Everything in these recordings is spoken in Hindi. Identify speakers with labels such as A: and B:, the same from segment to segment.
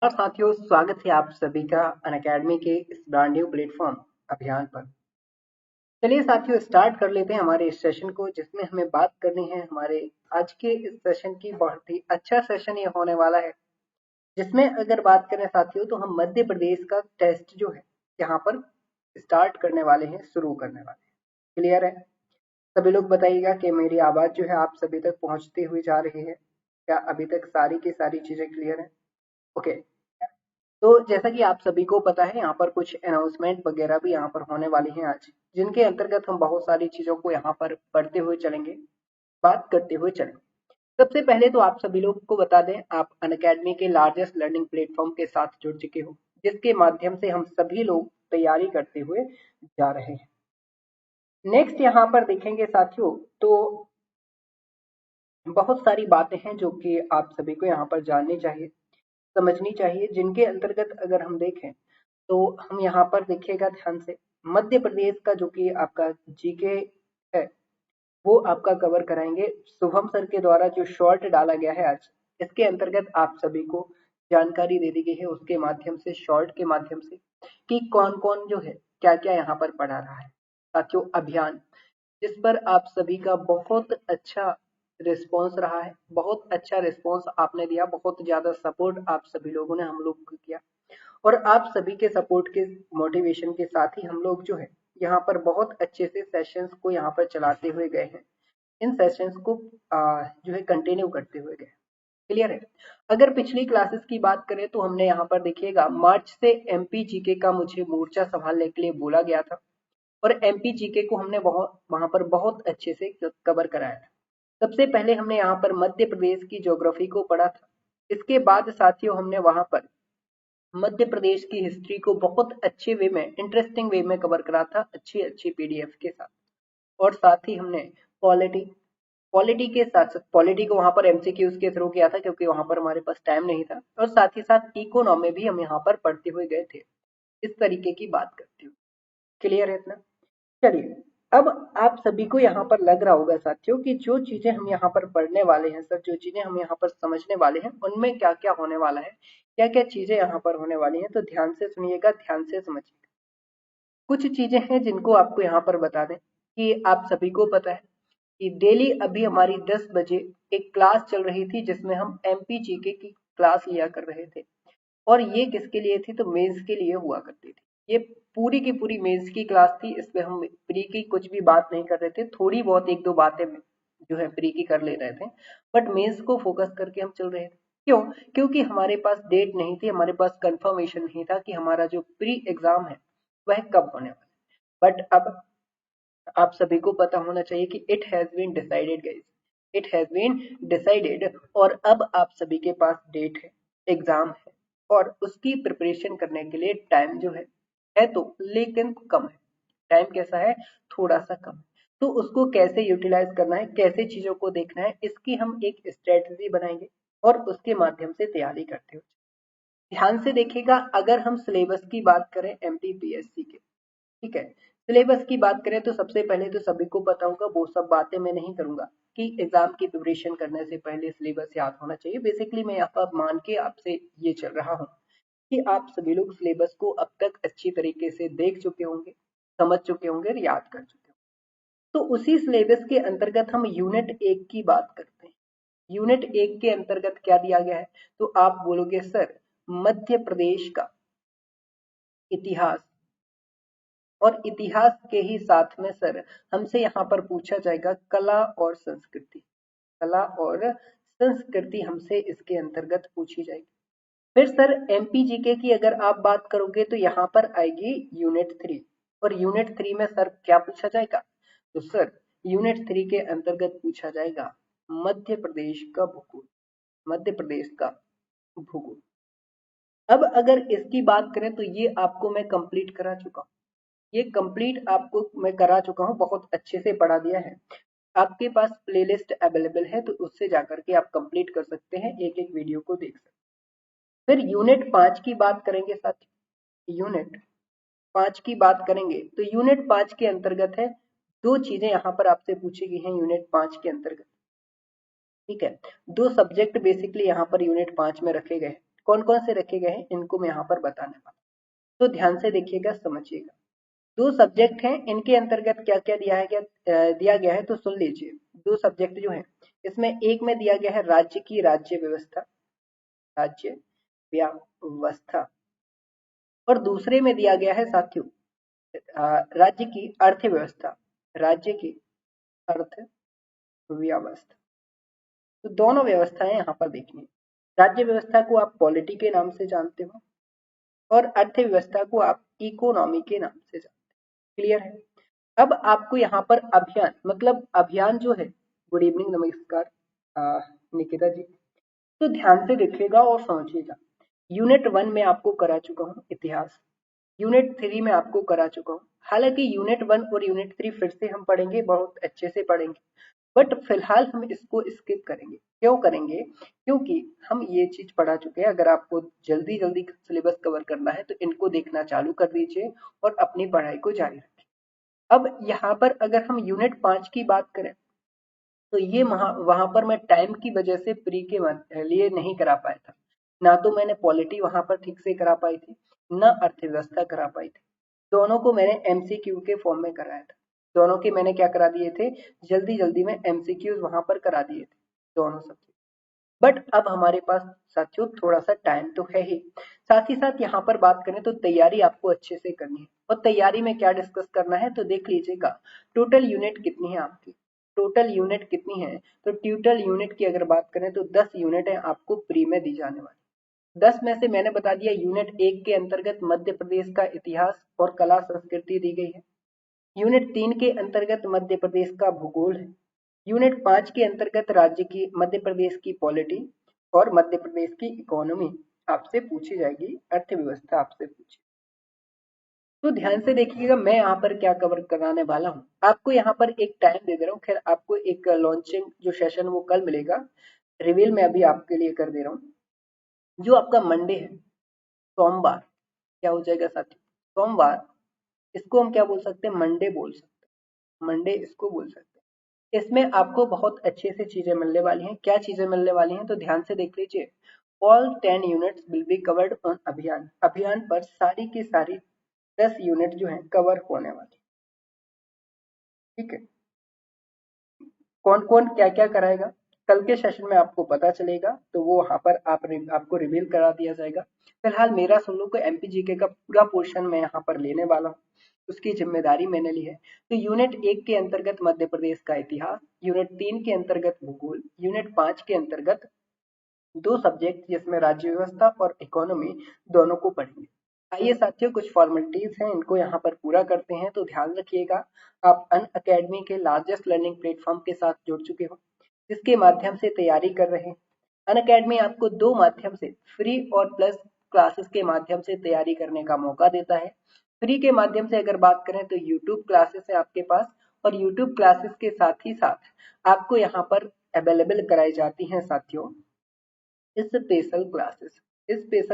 A: और साथियों, स्वागत है आप सभी का अनअकैडमी के इस ब्रांड न्यू प्लेटफॉर्म अभियान पर। चलिए साथियों, स्टार्ट कर लेते हैं हमारे इस सेशन को, जिसमें हमें बात करनी है हमारे आज के इस सेशन की। बहुत ही अच्छा सेशन ये होने वाला है, जिसमें अगर बात करें साथियों तो हम मध्य प्रदेश का टेस्ट जो है यहाँ पर स्टार्ट करने वाले हैं, शुरू करने वाले हैं। क्लियर है? सभी लोग बताइएगा कि मेरी आवाज जो है आप सभी तक पहुंचती हुई जा रही है क्या? अभी तक सारी की सारी चीजें क्लियर है? ओके। तो जैसा कि आप सभी को पता है, यहाँ पर कुछ अनाउंसमेंट वगैरह भी यहाँ पर होने वाली हैं आज, जिनके अंतर्गत हम बहुत सारी चीजों को यहाँ पर पढ़ते हुए चलेंगे, बात करते हुए चलेंगे। सबसे पहले तो आप सभी लोग को बता दें, आप अनअकैडमी के लार्जेस्ट लर्निंग प्लेटफॉर्म के साथ जुड़ चुके हो, जिसके माध्यम से हम सभी लोग तैयारी करते हुए जा रहे हैं। नेक्स्ट यहाँ पर देखेंगे साथियों, तो बहुत सारी बातें हैं जो कि आप सभी को यहाँ पर जाननी चाहिए, समझनी चाहिए, जिनके अंतर्गत अगर हम देखें तो हम यहाँ पर देखिएगा ध्यान से, मध्य प्रदेश का जो कि आपका जीके है वो आपका कवर कराएंगे शुभम सर के द्वारा। जो शॉर्ट डाला गया है आज, इसके अंतर्गत आप सभी को जानकारी दे दी गई है, उसके माध्यम से, शॉर्ट के माध्यम से, कि कौन कौन जो है क्या क्या यहाँ पर पढ़ा रहा है। साथियों, अभियान जिस पर आप सभी का बहुत अच्छा रिस्पॉन्स रहा है, बहुत अच्छा रिस्पॉन्स आपने दिया, बहुत ज्यादा सपोर्ट आप सभी लोगों ने हम लोग को किया, और आप सभी के सपोर्ट के मोटिवेशन के साथ ही हम लोग जो है यहाँ पर बहुत अच्छे से सेशंस को यहाँ पर चलाते हुए गए हैं। इन सेशंस को जो है कंटिन्यू करते हुए गए। क्लियर है? अगर पिछली क्लासेस की बात करें तो हमने यहाँ पर देखिएगा, मार्च से एमपी जीके का मुझे मोर्चा संभालने के लिए बोला गया था, और एमपी जीके को हमने वहां पर बहुत अच्छे से कवर कराया था। सबसे पहले हमने यहाँ पर मध्य प्रदेश की ज्योग्राफी को पढ़ा था। इसके बाद साथियों हमने वहां पर मध्य प्रदेश की हिस्ट्री को बहुत अच्छे वे में, इंटरेस्टिंग वे में कवर करा था, अच्छी अच्छी पीडीएफ के साथ। और साथ ही हमने पॉलिटी पॉलिटी के साथ साथ, पॉलिटी को वहां पर एमसीक्यूज के थ्रू किया था क्योंकि वहां पर हमारे पास टाइम नहीं था, और साथ ही साथ इकोनॉमी भी हम यहाँ पर पढ़ते हुए गए थे, इस तरीके की बात करते हुए। क्लियर है इतना? चलिए, अब आप सभी को यहाँ पर लग रहा होगा साथियों कि जो चीजें हम यहाँ पर पढ़ने वाले हैं सर, जो चीजें हम यहाँ पर समझने वाले हैं, उनमें क्या क्या होने वाला है, क्या क्या चीजें यहाँ पर होने वाली हैं। तो ध्यान से सुनिएगा, ध्यान से समझिएगा। कुछ चीजें हैं जिनको आपको यहाँ पर बता दें कि आप सभी को पता है कि डेली अभी हमारी 10 बजे एक क्लास चल रही थी, जिसमें हम एमपी जीके की क्लास लिया कर रहे थे। और ये किसके लिए थी? तो मेंस के लिए हुआ करती थी। ये पूरी की पूरी मेंस की क्लास थी, इसमें हम प्री की कुछ भी बात नहीं कर रहे थे, थोड़ी बहुत एक दो बातें जो है प्री की कर ले रहे थे, बट मेंस को फोकस करके हम चल रहे थे। क्यों? क्योंकि हमारे पास डेट नहीं थी, हमारे पास कंफर्मेशन नहीं था कि हमारा जो प्री एग्जाम है वह कब होने वाला है। बट अब आप सभी को पता होना चाहिए कि it has been decided guys, it has been decided, और अब आप सभी के पास डेट है, एग्जाम है, और उसकी प्रिपरेशन करने के लिए टाइम जो है तो, लेकिन कम है। टाइम कैसा है? थोड़ा सा कम है। तो उसको कैसे यूटिलाइज करना है, कैसे चीजों को देखना है, इसकी हम एक स्ट्रेटजी बनाएंगे, और उसके माध्यम से तैयारी करते हुए। ध्यान से देखिएगा, अगर हम सिलेबस की बात करें एमपीपीएससी के, ठीक है, सिलेबस की बात करें तो सबसे पहले तो सभी को पता होगा, वो सब बातें मैं नहीं करूंगा कि एग्जाम की प्रिपरेशन करने से पहले सिलेबस याद होना चाहिए। बेसिकली मैं यहाँ पर मान के आपसे ये चल रहा हूँ कि आप सभी लोग सिलेबस को अब तक अच्छी तरीके से देख चुके होंगे, समझ चुके होंगे और याद कर चुके होंगे। तो उसी सिलेबस के अंतर्गत हम यूनिट 1 की बात करते हैं। यूनिट 1 के अंतर्गत क्या दिया गया है? तो आप बोलोगे सर, मध्य प्रदेश का इतिहास, और इतिहास के ही साथ में सर हमसे यहाँ पर पूछा जाएगा कला और संस्कृति। कला और संस्कृति हमसे इसके अंतर्गत पूछी जाएगी। फिर सर एमपीजीके की अगर आप बात करोगे तो यहाँ पर आएगी यूनिट 3, और यूनिट 3 में सर क्या पूछा जाएगा? तो सर यूनिट 3 के अंतर्गत पूछा जाएगा मध्य प्रदेश का भूगोल, मध्य प्रदेश का भूगोल। अब अगर इसकी बात करें तो ये आपको मैं कंप्लीट करा चुका हूँ, ये कंप्लीट आपको मैं करा चुका हूँ, बहुत अच्छे से पढ़ा दिया है। आपके पास प्लेलिस्ट अवेलेबल है, तो उससे जाकर के आप कंप्लीट कर सकते हैं, एक एक वीडियो को देख सकते हैं। फिर यूनिट 5 की बात करेंगे साथियों, यूनिट 5 की बात करेंगे तो यूनिट 5 के अंतर्गत है, दो चीजें यहाँ पर आपसे पूछी गई हैं यूनिट 5 के अंतर्गत। ठीक है, दो सब्जेक्ट बेसिकली यहाँ पर यूनिट 5 में रखे गए। कौन कौन से रखे गए हैं इनको मैं यहाँ पर बताने वाला हूँ। तो ध्यान से देखिएगा, समझिएगा। 2 सब्जेक्ट हैं, इनके अंतर्गत क्या क्या दिया गया है तो सुन लीजिए। 2 सब्जेक्ट जो है इसमें एक में दिया गया है राज्य की राज्य व्यवस्था, और दूसरे में दिया गया है साथियों राज्य की अर्थव्यवस्था, राज्य की अर्थव्यवस्था। तो दोनों व्यवस्थाएं यहाँ पर देखनी है। राज्य व्यवस्था को आप पॉलिटी के नाम से जानते हो और अर्थव्यवस्था को आप इकोनॉमी के नाम से जानते हो। क्लियर है? अब आपको यहाँ पर अभियान, मतलब अभियान जो है, गुड इवनिंग, नमस्कार निकिता जी। तो ध्यान से देखिएगा और समझिएगा। यूनिट 1 में आपको करा चुका हूँ इतिहास, यूनिट 3 में आपको करा चुका हूँ। हालांकि यूनिट 1 और यूनिट 3 फिर से हम पढ़ेंगे, बहुत अच्छे से पढ़ेंगे, बट फिलहाल हम इसको स्किप करेंगे। क्यों करेंगे? क्योंकि हम ये चीज पढ़ा चुके हैं। अगर आपको जल्दी जल्दी सिलेबस कवर करना है तो इनको देखना चालू कर दीजिए और अपनी पढ़ाई को जारी रखें। अब यहाँ पर अगर हम यूनिट 5 की बात करें तो ये वहां पर मैं टाइम की वजह से प्री के लिए नहीं करा पाया था। ना तो मैंने पॉलिटी वहां पर ठीक से करा पाई थी, ना अर्थव्यवस्था करा पाई थी। दोनों को मैंने एमसीक्यू के फॉर्म में कराया था। दोनों के मैंने क्या करा दिए थे, जल्दी जल्दी में एमसीक्यूज वहां पर करा दिए थे दोनों सब्जेक्ट। बट अब हमारे पास साथियों थोड़ा सा टाइम तो है ही, साथ ही साथ यहाँ पर बात करें तो तैयारी आपको अच्छे से करनी है। और तैयारी में क्या डिस्कस करना है तो देख लीजिएगा। टोटल यूनिट कितनी है आपकी, टोटल यूनिट कितनी है, तो टोटल यूनिट की अगर बात करें तो 10 यूनिट है आपको प्री में दी जाने वाली। 10 में से मैंने बता दिया यूनिट 1 के अंतर्गत मध्य प्रदेश का इतिहास और कला संस्कृति दी गई है। यूनिट 3 के अंतर्गत मध्य प्रदेश का भूगोल है। यूनिट 5 के अंतर्गत राज्य की मध्य प्रदेश की पॉलिटी और मध्य प्रदेश की इकोनॉमी आपसे पूछी जाएगी, अर्थव्यवस्था आपसे पूछी। तो ध्यान से देखिएगा मैं यहाँ पर क्या कवर कराने वाला हूँ। आपको यहाँ पर एक टाइम दे दे रहा हूँ, खैर आपको एक लॉन्चिंग जो सेशन वो कल मिलेगा, रिवील मैं अभी आपके लिए कर दे रहा हूँ। जो आपका मंडे है, सोमवार, क्या हो जाएगा साथी, सोमवार, इसको हम क्या बोल सकते हैं, मंडे बोल सकते हैं, मंडे इसको बोल सकते हैं। इसमें आपको बहुत अच्छे से चीजें मिलने वाली हैं। क्या चीजें मिलने वाली हैं तो ध्यान से देख लीजिए। All 10 units will be covered on अभियान, अभियान पर सारी की सारी 10 यूनिट जो है कवर होने वाली। ठीक है, कौन कौन क्या क्या कराएगा कल के सेशन में आपको पता चलेगा, तो वो वहां पर आपको रिवील करा दिया जाएगा। फिलहाल मेरा सुन लो, एमपीजीके का पूरा पोर्शन मैं यहाँ पर लेने वाला हूँ, उसकी जिम्मेदारी मैंने ली है। तो यूनिट 1 के अंतर्गत मध्य प्रदेश का इतिहास, यूनिट 3 के अंतर्गत भूगोल, यूनिट 5 के अंतर्गत 2 सब्जेक्ट जिसमें राज्य व्यवस्था और इकोनॉमी दोनों को पढ़ेंगे। आइए साथियों, कुछ फॉर्मेलिटीज हैं, इनको यहाँ पर पूरा करते हैं। तो ध्यान रखिएगा, आप अन अकेडमी के लार्जेस्ट लर्निंग प्लेटफॉर्म के साथ जुड़ चुके हो, जिसके माध्यम से तैयारी कर रहे हैं। अन अकेडमी आपको 2 माध्यम से, फ्री और प्लस क्लासेस के माध्यम से तैयारी करने का मौका देता है। फ्री के माध्यम से अगर बात करें तो यूट्यूब क्लासेस है आपके पास, और यूट्यूब क्लासेस के साथ ही साथ आपको यहाँ पर अवेलेबल कराई जाती हैं साथियों स्पेशल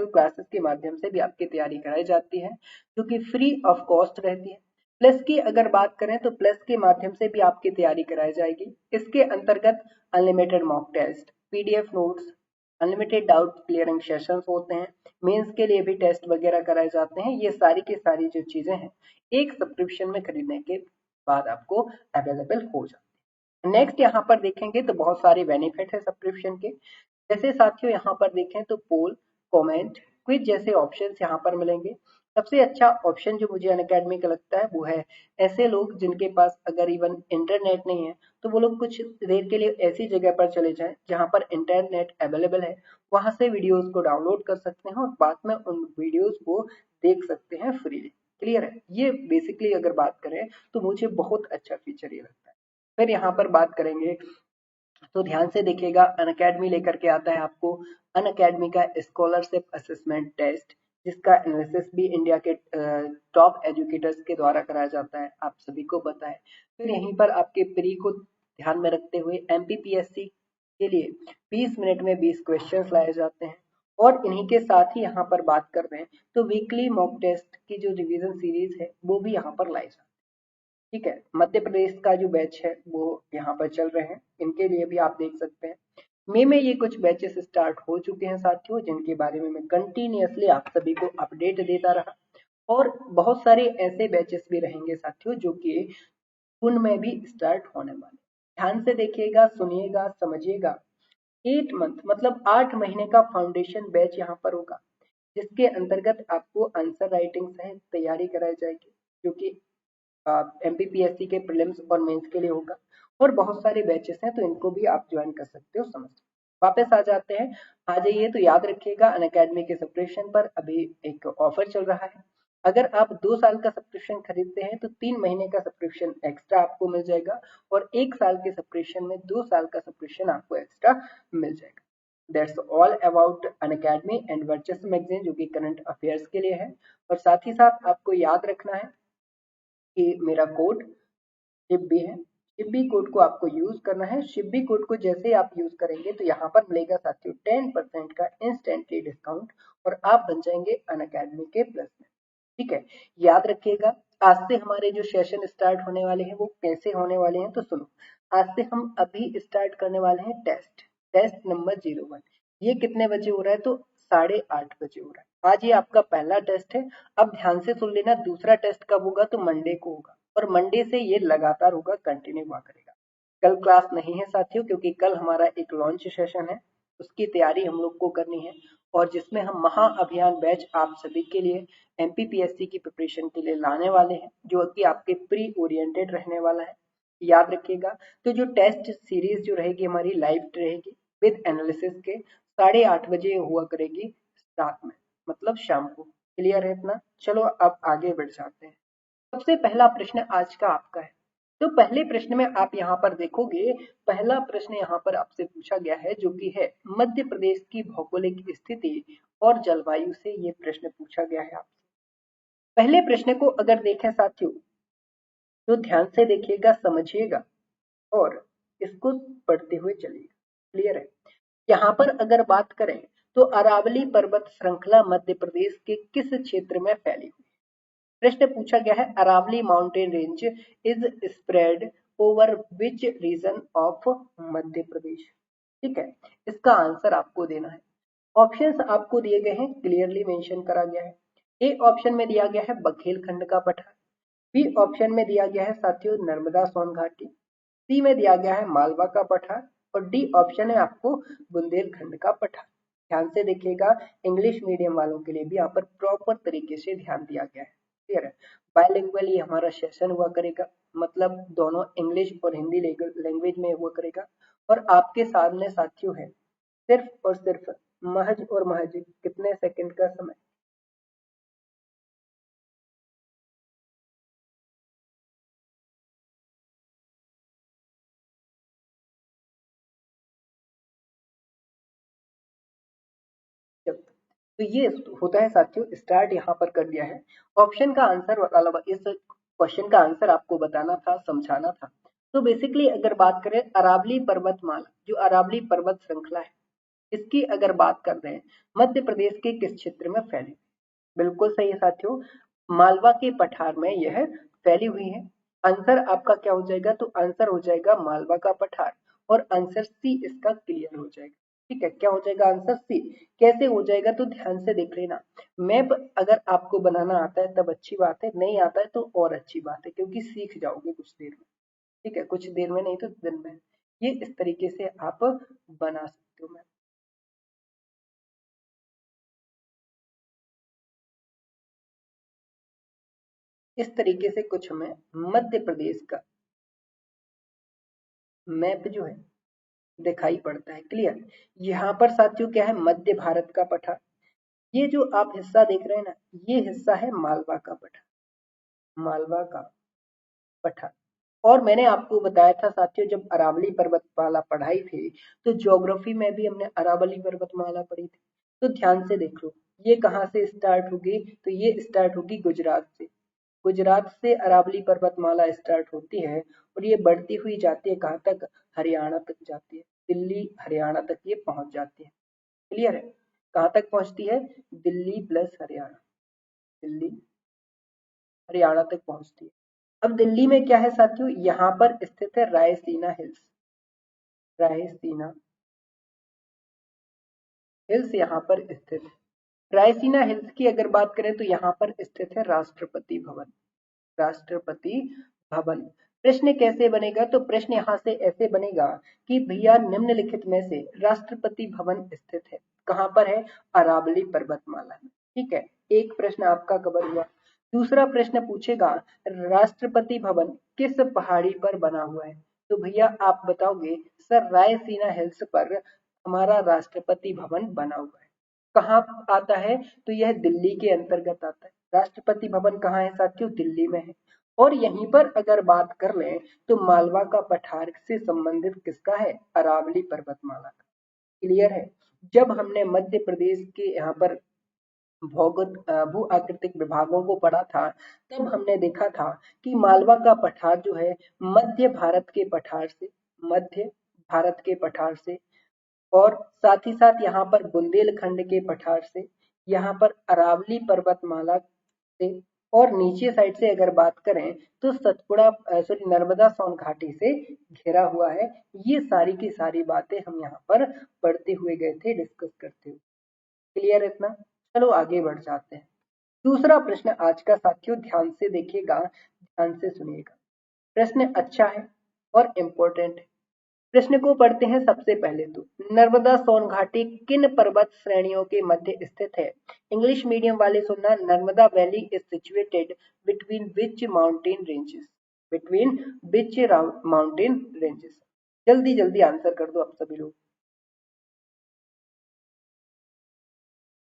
A: क्लासेस के माध्यम से भी आपकी तैयारी कराई जाती है, जो कि फ्री ऑफ कॉस्ट रहती है। प्लस की अगर बात करें तो प्लस के माध्यम से भी आपकी तैयारी कराई जाएगी। इसके अंतर्गत unlimited mock test, PDF notes, unlimited doubt clearing sessions होते हैं, मेंस के लिए भी टेस्ट वगैरह कराए जाते हैं। ये सारी की सारी जो चीजें हैं एक सब्सक्रिप्शन में खरीदने के बाद आपको अवेलेबल हो जाती है। नेक्स्ट यहाँ पर देखेंगे तो बहुत सारे बेनिफिट है सब्सक्रिप्शन के। जैसे साथियों यहाँ पर देखें तो पोल, कमेंट, क्विज जैसे ऑप्शंस यहाँ पर मिलेंगे। सबसे अच्छा ऑप्शन जो मुझे अनअकैडमी का लगता है वो है ऐसे लोग जिनके पास अगर इवन इंटरनेट नहीं है तो वो लोग कुछ देर के लिए ऐसी जगह पर चले जाएं जहाँ पर इंटरनेट अवेलेबल है, वहां से वीडियोस को डाउनलोड कर सकते हैं और बाद में उन वीडियोस को देख सकते हैं फ्रीली। क्लियर है? ये बेसिकली अगर बात करें तो मुझे बहुत अच्छा फीचर ये लगता है। फिर यहाँ पर बात करेंगे तो ध्यान से देखिएगा, अनअकैडमी लेकर के आता है आपको अनअकैडमी का स्कॉलरशिप असेसमेंट टेस्ट, जिसका एनालिसिस भी इंडिया के टॉप एजुकेटर्स के द्वारा कराया जाता है, आप सभी को पता है। फिर यहीं पर आपके प्री को ध्यान में रखते हुए एमपीपीएससी के लिए 20 मिनट में 20 क्वेश्चंस लाए जाते हैं। और इन्हीं के साथ ही यहाँ पर बात कर रहे हैं तो वीकली मॉक टेस्ट की जो रिवीजन सीरीज है वो भी यहाँ पर लाई जाती है। ठीक है, मध्य प्रदेश का जो बैच है वो यहाँ पर चल रहे हैं, इनके लिए भी आप देख सकते हैं। मई में ये कुछ बैचेस स्टार्ट हो चुके हैं साथियों, जिनके बारे में मैं कंटिन्यूअसली आप सभी को अपडेट देता रहा। और बहुत सारे ऐसे बैचेस भी रहेंगे साथियों जो कि जून में भी स्टार्ट होने वाले। ध्यान से देखिएगा, सुनिएगा, समझिएगा। 8 मंथ मतलब 8 महीने का फाउंडेशन बैच यहाँ पर होगा, जिसके अंतर्गत आपको आंसर राइटिंग सहित तैयारी कराई जाएगी, जो कि एमपीपीएससी के प्रीलिम्स और मेंस के लिए होगा। और बहुत सारे बैचेस हैं, तो इनको भी आप ज्वाइन कर सकते हो। समझ वापस आ जाते हैं, आ जाइए। तो याद रखिएगा, अनअकैडमी के सब्सक्रिप्शन पर अभी एक ऑफर चल रहा है। अगर आप 2 साल का सब्सक्रिप्शन खरीदते हैं तो 3 महीने का सब्सक्रिप्शन एक्स्ट्रा आपको मिल जाएगा, और 1 साल के सब्सक्रिप्शन में 2 साल का सब्सक्रिप्शन आपको एक्स्ट्रा मिल जाएगा। That's all about Unacademy and वर्चस्व मैगजीन, जो कि करंट अफेयर्स के लिए है। और साथ ही साथ आपको याद रखना है कि मेरा कोड शिब्बी है। शिब्बी कोड को आपको यूज करना है। शिब्बी कोड को जैसे आप यूज करेंगे तो यहाँ पर मिलेगा साथियों 10% का इंस्टेंटली डिस्काउंट, और आप बन जाएंगे अनअकैडमी के प्लस में। ठीक है, याद रखिएगा। आज से हमारे जो सेशन स्टार्ट होने वाले हैं वो कैसे होने वाले हैं, तो सुनो। आज से हम अभी स्टार्ट करने वाले हैं टेस्ट नंबर 01। ये कितने बजे हो रहा है, तो 8:30 बजे हो रहा है। आज ये आपका पहला टेस्ट है। अब ध्यान से सुन लेना, दूसरा टेस्ट कब होगा, तो मंडे को होगा, और मंडे से ये लगातार होगा, कंटिन्यू हुआ करेगा। कल क्लास नहीं है साथियों, क्योंकि कल हमारा एक लॉन्च सेशन है, उसकी तैयारी हम लोग को करनी है, और जिसमें हम महा अभियान बैच आप सभी के लिए एमपीपीएससी की प्रिपरेशन के लिए लाने वाले हैं, जो कि आपके प्री ओरिएंटेड रहने वाला है। याद रखिएगा। तो जो टेस्ट सीरीज जो रहेगी हमारी लाइव रहेगी विद एनालिसिस के, 8:30 बजे हुआ करेगी रात में, मतलब शाम को। क्लियर है इतना? चलो अब आगे बढ़ जाते हैं। सबसे पहला प्रश्न आज का आपका है। तो पहले प्रश्न में आप यहाँ पर देखोगे, पहला प्रश्न यहाँ पर आपसे पूछा गया है, जो कि है मध्य प्रदेश की भौगोलिक स्थिति और जलवायु से ये प्रश्न पूछा गया है आपसे। पहले प्रश्न को अगर देखें साथियों, तो ध्यान से देखिएगा, समझिएगा, और इसको पढ़ते हुए चलिए। क्लियर है? यहाँ पर अगर बात करें तो अरावली पर्वत श्रृंखला मध्य प्रदेश के किस क्षेत्र में फैली हुई? प्रश्न पूछा गया है, Aravalli mountain range is spread over which region of Madhya Pradesh. ठीक है, इसका आंसर आपको देना है। ऑप्शंस आपको दिए गए हैं, क्लियरली मेंशन करा गया है। ए ऑप्शन में दिया गया है बघेलखंड का पठार, बी ऑप्शन में दिया गया है साथियों नर्मदा सोन घाटी, सी में दिया गया है मालवा का पठार, और डी ऑप्शन है आपको बुंदेलखंड का पठार। ध्यान से देखिएगा, इंग्लिश मीडियम वालों के लिए भी यहाँ पर प्रॉपर तरीके से ध्यान दिया गया है। क्लियर है? बायलिंगुअल ये हमारा सेशन हुआ करेगा, मतलब दोनों इंग्लिश और हिंदी लैंग्वेज में हुआ करेगा। और आपके सामने साथियों है सिर्फ और सिर्फ महज और महज कितने सेकंड का समय? जब तो ये होता है साथियों, स्टार्ट यहाँ पर कर दिया है। ऑप्शन का आंसर वाला इस क्वेश्चन का आंसर आपको बताना था, समझाना था। तो बेसिकली अगर बात करें अरावली पर्वतमाला, जो अरावली पर्वत श्रृंखला है, इसकी अगर बात कर रहे हैं, मध्य प्रदेश के किस क्षेत्र में फैली? बिल्कुल सही है साथियों, मालवा के पठार में यह फैली हुई है। आंसर आपका क्या हो जाएगा, तो आंसर हो जाएगा मालवा का पठार, और आंसर सी इसका क्लियर हो जाएगा। ठीक है, क्या हो जाएगा आंसर सी? कैसे हो जाएगा, तो ध्यान से देख लेना। मैप अगर आपको बनाना आता है तब अच्छी बात है, नहीं आता है तो और अच्छी बात है, क्योंकि सीख जाओगे कुछ देर में। ठीक है, कुछ देर में नहीं तो दिन में। ये इस तरीके से आप बना सकते हो मैप। इस तरीके से कुछ हमें मध्य प्रदेश का मैप जो है दिखाई पड़ता है। क्लियर? यहाँ पर साथियों क्या है, मध्य भारत का पठार। ये जो आप हिस्सा देख रहे हैं ना, ये हिस्सा है मालवा का पठार, मालवा का पठार। और मैंने आपको बताया था साथियों, जब अरावली पर्वतमाला पढ़ाई थी, तो ज्योग्राफी में भी हमने अरावली पर्वतमाला पढ़ी थी। तो ध्यान से देख लो, ये कहाँ से स्टार्ट होगी, तो ये स्टार्ट होगी गुजरात से। गुजरात से अरावली पर्वतमाला स्टार्ट होती है, और ये बढ़ती हुई जाती है कहाँ तक, हरियाणा तक जाती है। दिल्ली हरियाणा तक ये पहुंच जाती है। क्लियर है? कहाँ तक पहुंचती है, दिल्ली प्लस हरियाणा, दिल्ली हरियाणा तक पहुंचती है। अब दिल्ली में क्या है साथियों, यहाँ पर स्थित है रायसीना हिल्स, रायसीना हिल्स यहाँ पर स्थित है। रायसीना हिल्स की अगर बात करें तो यहाँ पर स्थित है राष्ट्रपति भवन। राष्ट्रपति भवन। प्रश्न कैसे बनेगा? तो प्रश्न यहाँ से ऐसे बनेगा कि भैया निम्नलिखित में से राष्ट्रपति भवन स्थित है कहाँ पर है? अरावली पर्वतमाला में। ठीक है, एक प्रश्न आपका कवर हुआ। दूसरा प्रश्न पूछेगा राष्ट्रपति भवन किस पहाड़ी पर बना हुआ है? तो भैया आप बताओगे सर रायसीना हिल्स पर हमारा राष्ट्रपति भवन बना हुआ है। कहाँ आता है? तो यह दिल्ली के अंतर्गत आता है। राष्ट्रपति भवन कहाँ है साथियों? दिल्ली में है। और यहीं पर अगर बात कर लें तो मालवा का पठार से संबंधित किसका है? अरावली पर्वतमाला का। क्लियर है? जब हमने मध्य प्रदेश के यहाँ पर भू आकृतिक विभागों को पढ़ा था तब हमने देखा था कि मालवा का पठार जो है मध्य भारत के पठार से और साथ ही साथ यहाँ पर बुंदेलखंड के पठार से, यहाँ पर अरावली पर्वतमाला से और नीचे साइड से अगर बात करें तो नर्मदा सोन घाटी से घिरा हुआ है। ये सारी की सारी बातें हम यहाँ पर पढ़ते हुए गए थे, डिस्कस करते हुए। क्लियर है इतना? चलो आगे बढ़ जाते हैं। दूसरा प्रश्न आज का साथियों ध्यान से देखिएगा, ध्यान से सुनिएगा। प्रश्न अच्छा है और इम्पोर्टेंट है। प्रश्न को पढ़ते हैं सबसे पहले तो। नर्मदा सोन घाटी किन पर्वत श्रेणियों के मध्य स्थित है? इंग्लिश मीडियम वाले सुनना, Narmada valley is situated between which mountain ranges? Between which mountain ranges? जल्दी जल्दी आंसर कर दो अब सभी लोग।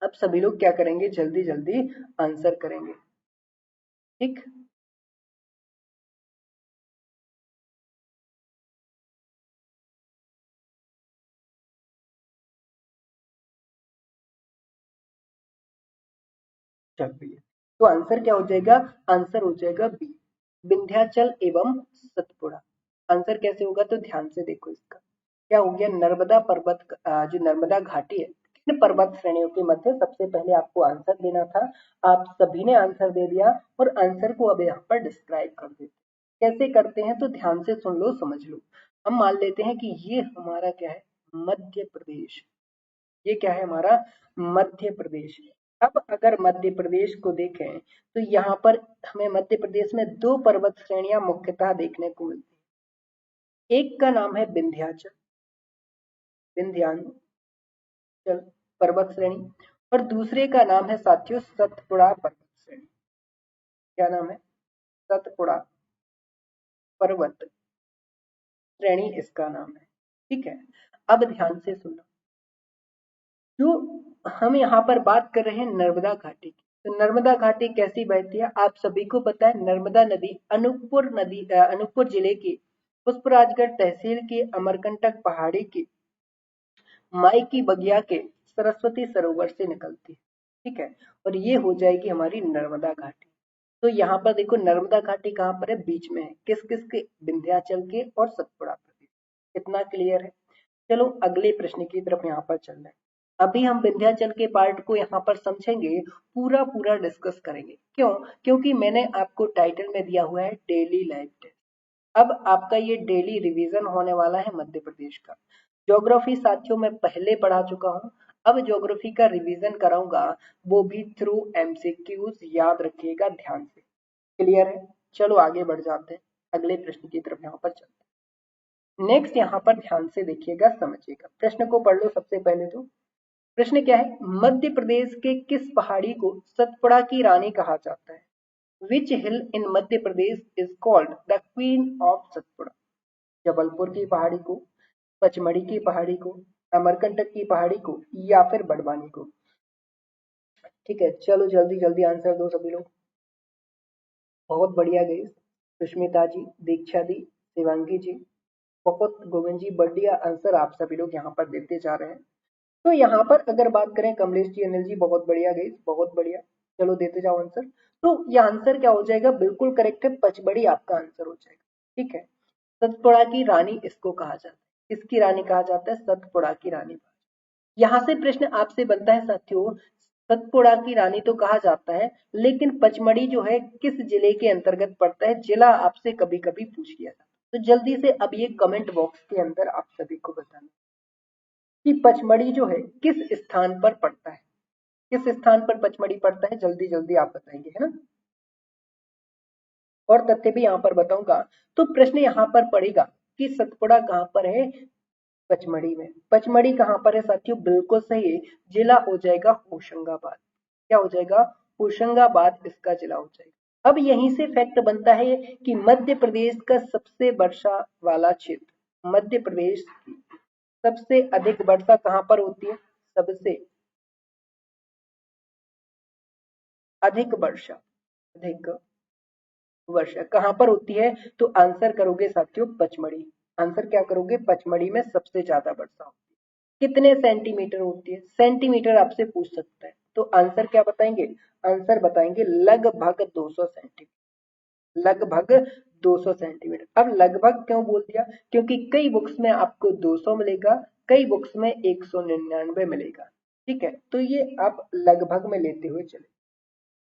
A: अब सभी लोग क्या करेंगे? जल्दी जल्दी आंसर करेंगे। ठीक, चल भैया, तो आंसर क्या हो जाएगा? आंसर हो जाएगा बी, विंध्याचल एवं सतपुड़ा। आंसर कैसे होगा? तो ध्यान से देखो इसका। क्या हो गया? नर्मदा पर्वत जो नर्मदा घाटी है किन पर्वत श्रेणियों के मध्य? सबसे पहले आपको आंसर देना था, आप सभी ने आंसर दे दिया और आंसर को अब यहाँ पर डिस्क्राइब कर देते। कैसे करते हैं तो ध्यान से सुन लो, समझ लो। हम मान लेते हैं कि ये हमारा क्या है? मध्य प्रदेश। ये क्या है? हमारा मध्य प्रदेश। अब अगर मध्य प्रदेश को देखें तो यहाँ पर हमें मध्य प्रदेश में दो पर्वत श्रेणियां मुख्यतः देखने को मिलती है। एक का नाम है विंध्याचल, विंध्यांचल पर्वत श्रेणी, और दूसरे का नाम है साथियों सतपुड़ा पर्वत श्रेणी। क्या नाम है? सतपुड़ा पर्वत श्रेणी इसका नाम है। ठीक है, अब ध्यान से सुनना। जो हम यहाँ पर बात कर रहे हैं नर्मदा घाटी की, तो नर्मदा घाटी कैसी बहती है? आप सभी को पता है, नर्मदा नदी अनूपपुर जिले के पुष्पराजगढ़ तहसील के अमरकंटक पहाड़ी के माई की बगिया के सरस्वती सरोवर से निकलती है। ठीक है, और ये हो जाएगी हमारी नर्मदा घाटी। तो यहाँ पर देखो नर्मदा घाटी कहाँ पर है? बीच में है। किस किस के? विंध्याचल के और सतपुड़ा प्रदेश। कितना क्लियर है? चलो अगले प्रश्न की तरफ यहाँ पर चल रहे हैं। अभी हम विंध्याचल के पार्ट को यहाँ पर समझेंगे, पूरा पूरा डिस्कस करेंगे। क्यों? क्योंकि मैंने आपको टाइटल में दिया हुआ है डेली लाइफ टेस्ट। अब आपका ये डेली रिवीजन होने वाला है मध्य प्रदेश का। ज्योग्राफी साथियों मैं पहले पढ़ा चुका हूँ, अब ज्योग्राफी का रिवीजन कराऊंगा, वो भी थ्रू एमसीक्यूज। याद रखिएगा ध्यान से। क्लियर है? चलो आगे बढ़ जाते हैं, अगले प्रश्न की तरफ यहाँ पर चलते हैं। नेक्स्ट यहाँ पर ध्यान से देखिएगा, समझिएगा। प्रश्न को पढ़ लो सबसे पहले तो। प्रश्न क्या है? मध्य प्रदेश के किस पहाड़ी को सतपुड़ा की रानी कहा जाता है? Which hill in Madhya Pradesh is called the queen of Satpura? Jabalpur की पहाड़ी को, पचमढ़ी की पहाड़ी को, अमरकंटक की पहाड़ी को, या फिर बड़वानी को? ठीक है, चलो जल्दी जल्दी आंसर दो सभी लोग। बहुत बढ़िया गई सुष्मिता जी, दीक्षा दी, शिवांगी जी, बहुत गोविंद जी, बढ़िया आंसर आप सभी लोग यहाँ पर देते जा रहे हैं। तो यहाँ पर अगर बात करें कमलेश जी, अनिल जी, बहुत बढ़िया गई, बहुत बढ़िया। चलो देते जाओ आंसर। तो ये आंसर क्या हो जाएगा? बिल्कुल करेक्ट है, पचमढ़ी आपका आंसर हो जाएगा। ठीक है, सतपुड़ा की रानी इसको कहा जाता है। किसकी रानी कहा जाता है? सतपुड़ा की रानी। यहाँ से प्रश्न आपसे बनता है साथियों, सतपुड़ा की रानी तो कहा जाता है, लेकिन पचमढ़ी जो है किस जिले के अंतर्गत पड़ता है? जिला आपसे कभी कभी पूछ लिया था, तो जल्दी से अब ये कमेंट बॉक्स के अंदर आप सभी को बताना। कि पचमढ़ी जो है किस स्थान पर पड़ता है, किस स्थान पर पचमढ़ी पड़ता है, जल्दी जल्दी आप बताएंगे, है ना। और तथ्य भी यहाँ पर बताऊंगा। तो प्रश्न यहाँ पर पड़ेगा कि सतपुड़ा कहाँ पर है, पचमढ़ी में। पचमढ़ी कहाँ पर है साथियों, बिल्कुल सही है, जिला हो जाएगा होशंगाबाद। क्या हो जाएगा, होशंगाबाद इसका जिला हो जाएगा। अब यहीं से फैक्ट बनता है कि मध्य प्रदेश का सबसे वर्षा वाला क्षेत्र, मध्य प्रदेश की सबसे अधिक वर्षा कहाँ पर होती है, सबसे अधिक वर्षा, अधिक वर्षा कहाँ पर होती है, तो आंसर करोगे साथियों पचमढ़ी। आंसर क्या करोगे, पचमढ़ी में सबसे ज्यादा वर्षा होती है। कितने सेंटीमीटर होती है, सेंटीमीटर आपसे पूछ सकता है, तो आंसर क्या बताएंगे, आंसर बताएंगे लगभग 200 सेंटीमीटर, लगभग 200 सेंटीमीटर। अब लगभग क्यों बोल दिया, क्योंकि कई बुक्स में आपको 200 मिलेगा, कई बुक्स में 199 मिलेगा, ठीक है, तो ये आप लगभग में लेते हुए चले,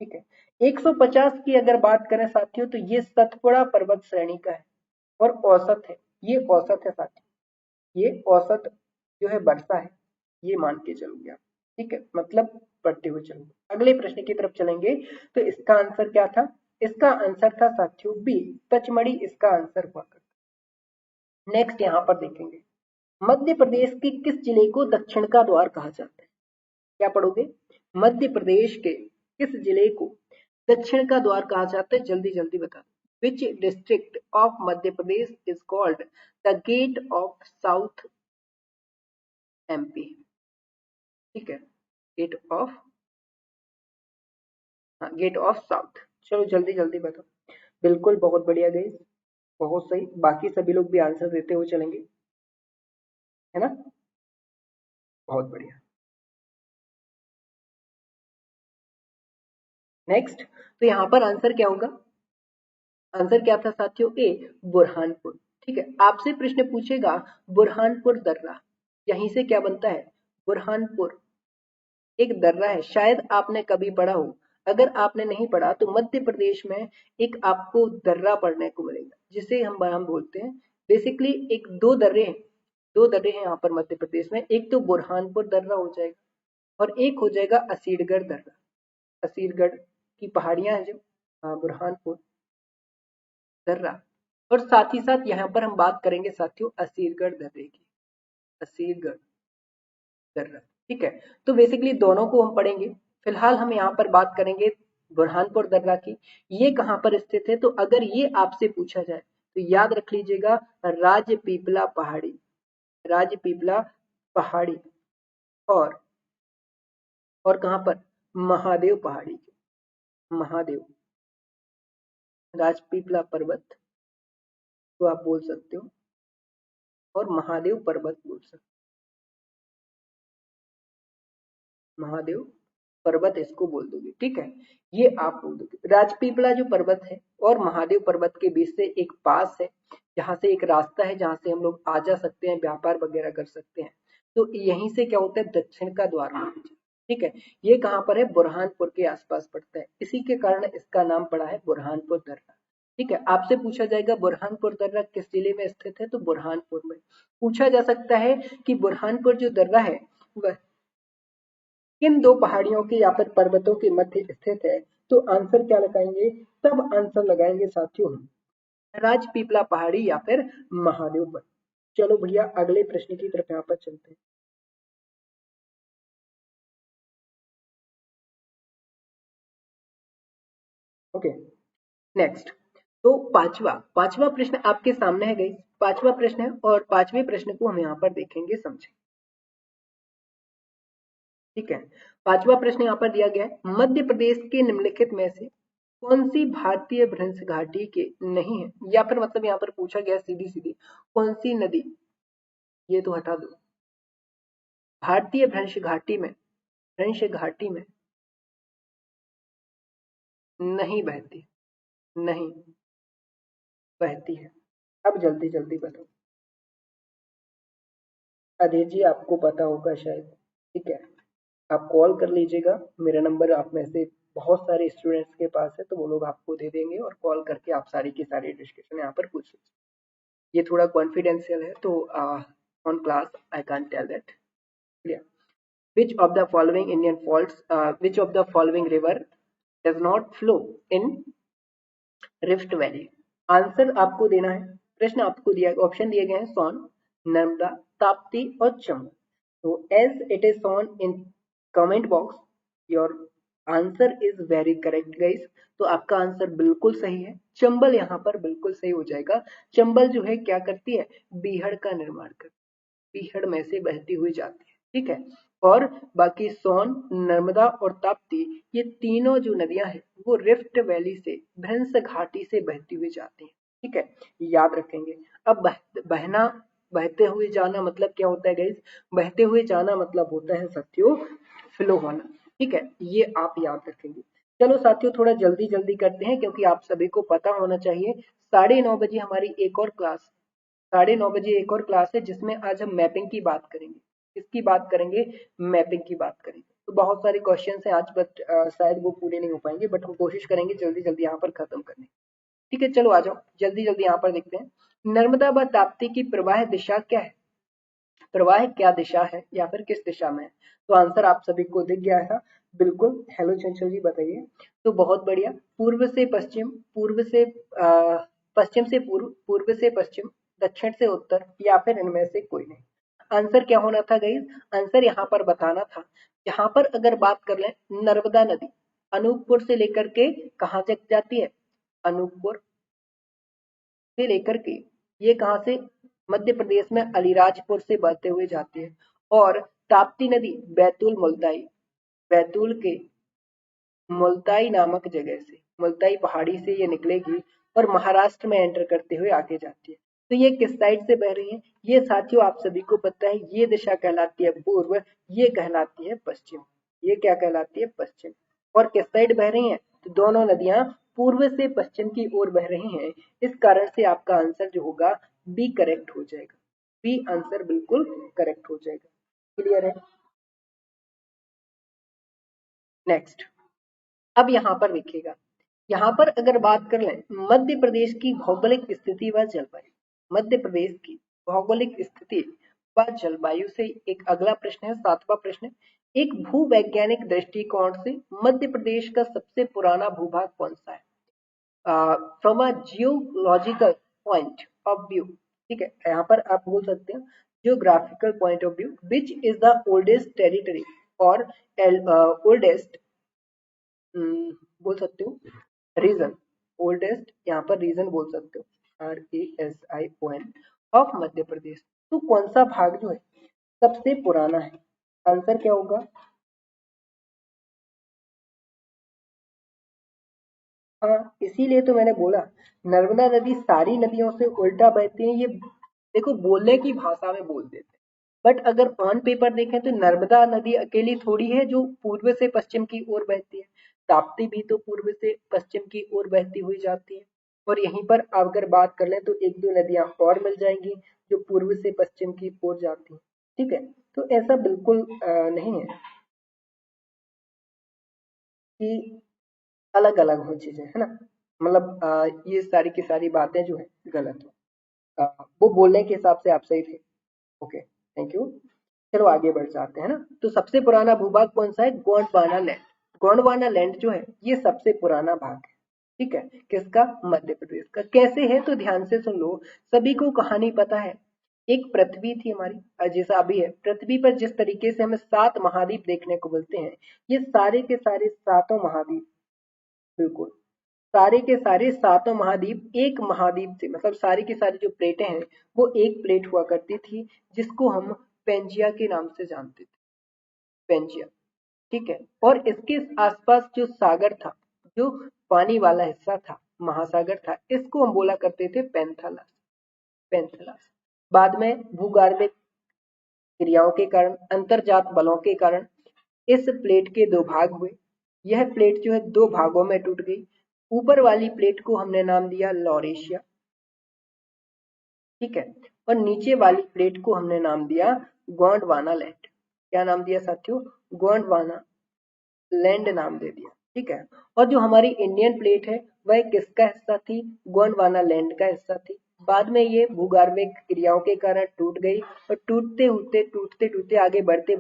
A: ठीक है। 150 की अगर बात करें साथियों, तो ये सतपुड़ा पर्वत श्रेणी का है और औसत है, ये औसत है साथियों, ये औसत जो है वर्षा है, ये मान के चलोगे आप, ठीक है, मतलब पढ़ते हुए चलोगे। अगले प्रश्न की तरफ चलेंगे, तो इसका आंसर क्या था, इसका आंसर था साथियों बी, पचमढ़ी इसका आंसर हुआ करता। नेक्स्ट यहाँ पर देखेंगे, मध्य प्रदेश के किस जिले को दक्षिण का द्वार कहा जाता है, क्या पढ़ोगे, मध्य प्रदेश के किस जिले को दक्षिण का द्वार कहा जाता है, जल्दी जल्दी बता। Which district of Madhya Pradesh is called the gate of south MP, ठीक है, गेट ऑफ, हाँ, गेट ऑफ साउथ। चलो जल्दी जल्दी बताओ, बिल्कुल बहुत बढ़िया गई, बहुत सही, बाकी सभी लोग भी आंसर देते हुए चलेंगे, है ना, बहुत बढ़िया। नेक्स्ट, तो यहाँ पर आंसर क्या होगा, आंसर क्या था साथियों, ए, बुरहानपुर, ठीक है। आपसे प्रश्न पूछेगा बुरहानपुर दर्रा, यहीं से क्या बनता है, बुरहानपुर एक दर्रा है, शायद आपने कभी पढ़ा हो। अगर आपने नहीं पढ़ा तो मध्य प्रदेश में एक आपको दर्रा पढ़ने को मिलेगा, जिसे हम बोलते हैं बेसिकली, एक दो दर्रे हैं, दो दर्रे हैं यहाँ पर मध्य प्रदेश में, एक तो बुरहानपुर दर्रा हो जाएगा और एक हो जाएगा असीरगढ़ दर्रा, असीरगढ़ की पहाड़ियां हैं जो, बुरहानपुर दर्रा। और साथ ही साथ यहाँ पर हम बात करेंगे साथियों असीरगढ़ दर्रे की, असीरगढ़ दर्रा, ठीक है। तो बेसिकली दोनों को हम पढ़ेंगे, फिलहाल हम यहाँ पर बात करेंगे बुरहानपुर दर्रा की। ये कहाँ पर स्थित है, तो अगर ये आपसे पूछा जाए तो याद रख लीजिएगा, राजपीपला पहाड़ी, राजपीपला पहाड़ी, और कहाँ पर, महादेव पहाड़ी, महादेव, राजपीपला पर्वत को आप बोल सकते हो और महादेव पर्वत बोल सकते हो, महादेव पर्वत इसको बोल दोगे, ठीक है, ये आप बोल दोगे। राजपीपला जो पर्वत है और महादेव पर्वत के बीच से एक पास है, जहां से एक रास्ता है, जहां से हम लोग आ जा सकते हैं, व्यापार वगैरह कर सकते हैं, तो यहीं से क्या होता है, दक्षिण का द्वार माना जाता है, ठीक है। ये कहाँ पर है, बुरहानपुर के आसपास पड़ता है, इसी के कारण इसका नाम पड़ा है बुरहानपुर दर्रा, ठीक है। आपसे पूछा जाएगा बुरहानपुर दर्रा किस जिले में स्थित है, तो बुरहानपुर में। पूछा जा सकता है कि बुरहानपुर जो दर्रा है वह किन दो पहाड़ियों के या फिर पर्वतों के मध्य स्थित है, तो आंसर क्या लगाएंगे, तब आंसर लगाएंगे साथियों हम राजपीपला पहाड़ी या फिर महादेव पर्वत। चलो भैया अगले प्रश्न की तरफ यहाँ पर चलते हैं। ओके, नेक्स्ट, तो पांचवा पांचवा प्रश्न आपके सामने है गई, पांचवा प्रश्न है और पांचवें प्रश्न को हम यहाँ पर देखेंगे समझेंगे, ठीक है। पांचवा प्रश्न यहाँ पर दिया गया है, मध्य प्रदेश के निम्नलिखित में से कौन सी भारतीय भ्रंश घाटी के नहीं है, या फिर मतलब यहाँ पर पूछा गया सीधी सीधी, कौन सी नदी, ये तो हटा दो, भारतीय भ्रंश घाटी में नहीं बहती, नहीं बहती है। अब जल्दी जल्दी बताओ, अधीर जी आपको पता होगा शायद, ठीक है, आप कॉल कर लीजिएगा, मेरा नंबर आप में से बहुत सारे स्टूडेंट्स के पास है, तो वो लोग आपको दे देंगे और कॉल करके आप सारी की सारी डिस्कशन यहाँ पर पूछ लीजिए। ये थोड़ा कॉन्फिडेंशियल है, तो on class I can't tell that, clear. Which of the following Indian faults, which of the following river does not flow in rift valley. Answer आपको देना है, प्रश्न आपको दिया, ऑप्शन दिए गए हैं सोन, नर्मदा, ताप्ती और चंबल। तो as it is shown in comment box, your answer is very correct guys. तो आपका आंसर बिल्कुल सही है, चंबल यहाँ पर बिल्कुल सही हो जाएगा। चंबल जो है क्या करती है, बीहड़ का निर्माण करती है, बीहड़ में से बहती हुई जाती है, ठीक है। और बाकी सोन, नर्मदा और ताप्ती, ये तीनों जो नदियां हैं वो रिफ्ट वैली से, भ्रंश घाटी से बहती हुई जाती हैं, ठीक है, याद रखेंगे। अब बहना, बहते हुए जाना मतलब क्या होता है गाइस, बहते हुए जाना मतलब होता है साथियों फ्लो होना, ठीक है, ये आप याद रखेंगे। चलो साथियों थोड़ा जल्दी जल्दी करते हैं क्योंकि आप सभी को पता होना चाहिए 9:30 बजे हमारी एक और क्लास, 9:30 बजे एक और क्लास है जिसमें आज हम मैपिंग की बात करेंगे। किसकी बात करेंगे, मैपिंग की बात करेंगे। तो बहुत सारे क्वेश्चन हैं आज, बट शायद वो पूरे नहीं हो पाएंगे, बट हम कोशिश करेंगे जल्दी जल्दी यहाँ पर खत्म करने। ठीक है, चलो आ जाओ जल्दी जल्दी यहाँ पर देखते हैं। नर्मदा व ताप्ती की प्रवाह दिशा क्या है, प्रवाह क्या दिशा है या फिर किस दिशा में है। तो आंसर आप सभी को दिख गया था, बिल्कुल। हेलो चंचल जी बताइए। तो बहुत बढ़िया, पूर्व से पश्चिम, पूर्व से पश्चिम से पूर्व, पूर्व से पश्चिम, दक्षिण से उत्तर, या फिर इनमें से कोई नहीं। आंसर क्या होना था गाइस, आंसर यहाँ पर बताना था। यहाँ पर अगर बात कर लें, नर्मदा नदी अनूपपुर से लेकर के कहाँ तक जाती है, अनूपपुर से लेकर के ये कहाँ से, मध्य प्रदेश में अलीराजपुर से बहते हुए जाती है। और ताप्ती नदी बैतूल मुल्ताई, बैतूल के मुल्ताई नामक जगह से, मुल्ताई पहाड़ी से ये निकलेगी और महाराष्ट्र में एंटर करते हुए आगे जाती है। तो ये किस साइड से बह रही है, ये साथियों आप सभी को पता है, ये दिशा कहलाती है पूर्व, ये कहलाती है पश्चिम, ये क्या कहलाती है, पश्चिम। और किस साइड बह रही है, तो दोनों नदियां पूर्व से पश्चिम की ओर बह रही हैं। इस कारण से आपका आंसर जो होगा बी करेक्ट हो जाएगा, बी आंसर बिल्कुल करेक्ट हो जाएगा। क्लियर है। नेक्स्ट, अब यहाँ पर देखिएगा, यहाँ पर अगर बात कर लें मध्य प्रदेश की भौगोलिक स्थिति व जलवायु, मध्य प्रदेश की भौगोलिक स्थिति व जलवायु से एक अगला प्रश्न है, 7वां प्रश्न। एक भूवैज्ञानिक दृष्टिकोण से मध्य प्रदेश का सबसे पुराना भूभाग कौन सा है, from a geological point of view, ठीक है, यहाँ पर आप बोल सकते हैं geographical point of view, which is the oldest territory और ओल्डेस्ट, बोल सकते हो रीजन, ओल्डेस्ट यहाँ पर रीजन बोल सकते हो, RASION ऑफ मध्य प्रदेश। तो कौन सा भाग जो है सबसे पुराना है, आंसर क्या होगा, हाँ इसीलिए तो मैंने बोला नर्मदा नदी सारी नदियों से उल्टा बहती है। ये देखो बोलने की भाषा में बोल देते हैं, बट अगर ऑन पेपर देखें तो नर्मदा नदी अकेली थोड़ी है जो पूर्व से पश्चिम की ओर बहती है, ताप्ती भी तो पूर्व से पश्चिम की ओर बहती हुई जाती है। और यहीं पर अगर बात कर लें तो एक दो नदियां और मिल जाएंगी जो पूर्व से पश्चिम की ओर जाती हैं, ठीक है। तो ऐसा बिल्कुल नहीं है कि अलग अलग हो चीजें, है ना, मतलब ये सारी की सारी बातें जो है गलत हो, वो बोलने के हिसाब से आप सही थे। Okay thank you. चलो आगे बढ़ जाते हैं ना। तो सबसे पुराना भूभाग कौन सा है, गोंडवाना लैंड, गोंडवाना लैंड जो है ये सबसे पुराना भाग है, ठीक है, किसका, मध्य प्रदेश का। कैसे है तो ध्यान से सुन लो, सभी को कहानी पता है, एक पृथ्वी थी हमारी, जैसा अभी है पृथ्वी पर जिस तरीके से हमें 7 महाद्वीप देखने को मिलते हैं, ये सारे के सारे सातों महाद्वीप, बिल्कुल सारे के सारे सातों महाद्वीप एक महाद्वीप से, मतलब सारी की सारी जो प्लेटें हैं वो एक प्लेट हुआ करती थी जिसको हम पेंजिया के नाम से जानते थे, पेंजिया, ठीक है। और इसके आसपास जो सागर था, जो पानी वाला हिस्सा था, महासागर था, इसको हम बोला करते थे पेंथालस, पेंथालस। बाद में भूगर्भिक क्रियाओं के कारण, अंतरजात बलों के कारण इस प्लेट के दो भाग हुए, यह प्लेट जो है दो भागों में टूट गई। ऊपर वाली प्लेट को हमने नाम दिया लॉरेशिया, ठीक है, और नीचे वाली प्लेट को हमने नाम दिया गोंडवाना लैंड। क्या नाम दिया साथियों, गोंडवाना लैंड नाम दे दिया, ठीक है। और जो हमारी इंडियन प्लेट है वह किसका हिस्सा थी, गोंडवाना लैंड का हिस्सा थी। बाद में ये भूगर्भिक क्रियाओं के कारण टूट गई और टूटते आगे बढ़ते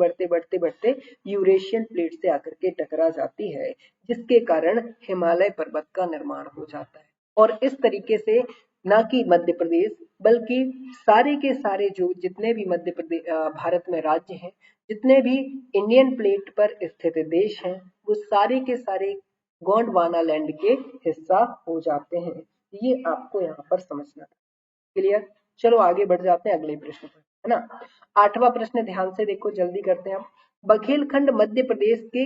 A: यूरेशियन प्लेट से आकर के टकरा जाती है, जिसके कारण हिमालय पर्वत का निर्माण हो जाता है। और इस तरीके से ना कि मध्य प्रदेश बल्कि सारे के सारे जो जितने भी मध्य प्रदेश भारत में राज्य हैं, जितने भी इंडियन प्लेट पर स्थित देश हैं, वो सारे के सारे गोंडवाना लैंड के हिस्सा हो जाते हैं। ये आपको यहाँ पर समझना है। क्लियर? चलो आगे बढ़ जाते हैं अगले प्रश्न पर, है ना। 8वां प्रश्न ध्यान से देखो, जल्दी करते हैं हम। बघेलखंड मध्य प्रदेश के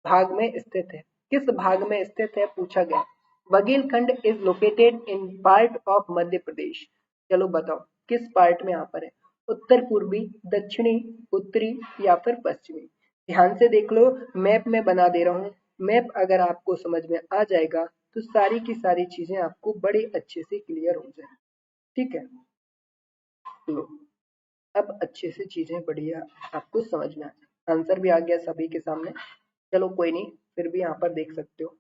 A: भाग में स्थित है। किस भाग में स्थित है पूछा गया। Baghelkhand is located in part of Madhya Pradesh. चलो बताओ किस पार्ट में यहाँ पर है, उत्तर पूर्वी, दक्षिणी, उत्तरी या फिर पश्चिमी। ध्यान से देख लो, मैप में बना दे रहा हूँ। मैप अगर आपको समझ में आ जाएगा तो सारी की सारी चीजें आपको बड़े अच्छे से क्लियर हो जाएंगी। ठीक है, लो अब अच्छे से चीजें बढ़िया आपको समझ में आ जाए। आंसर भी आ गया सभी के सामने। चलो कोई नहीं, फिर भी यहाँ पर देख सकते हो।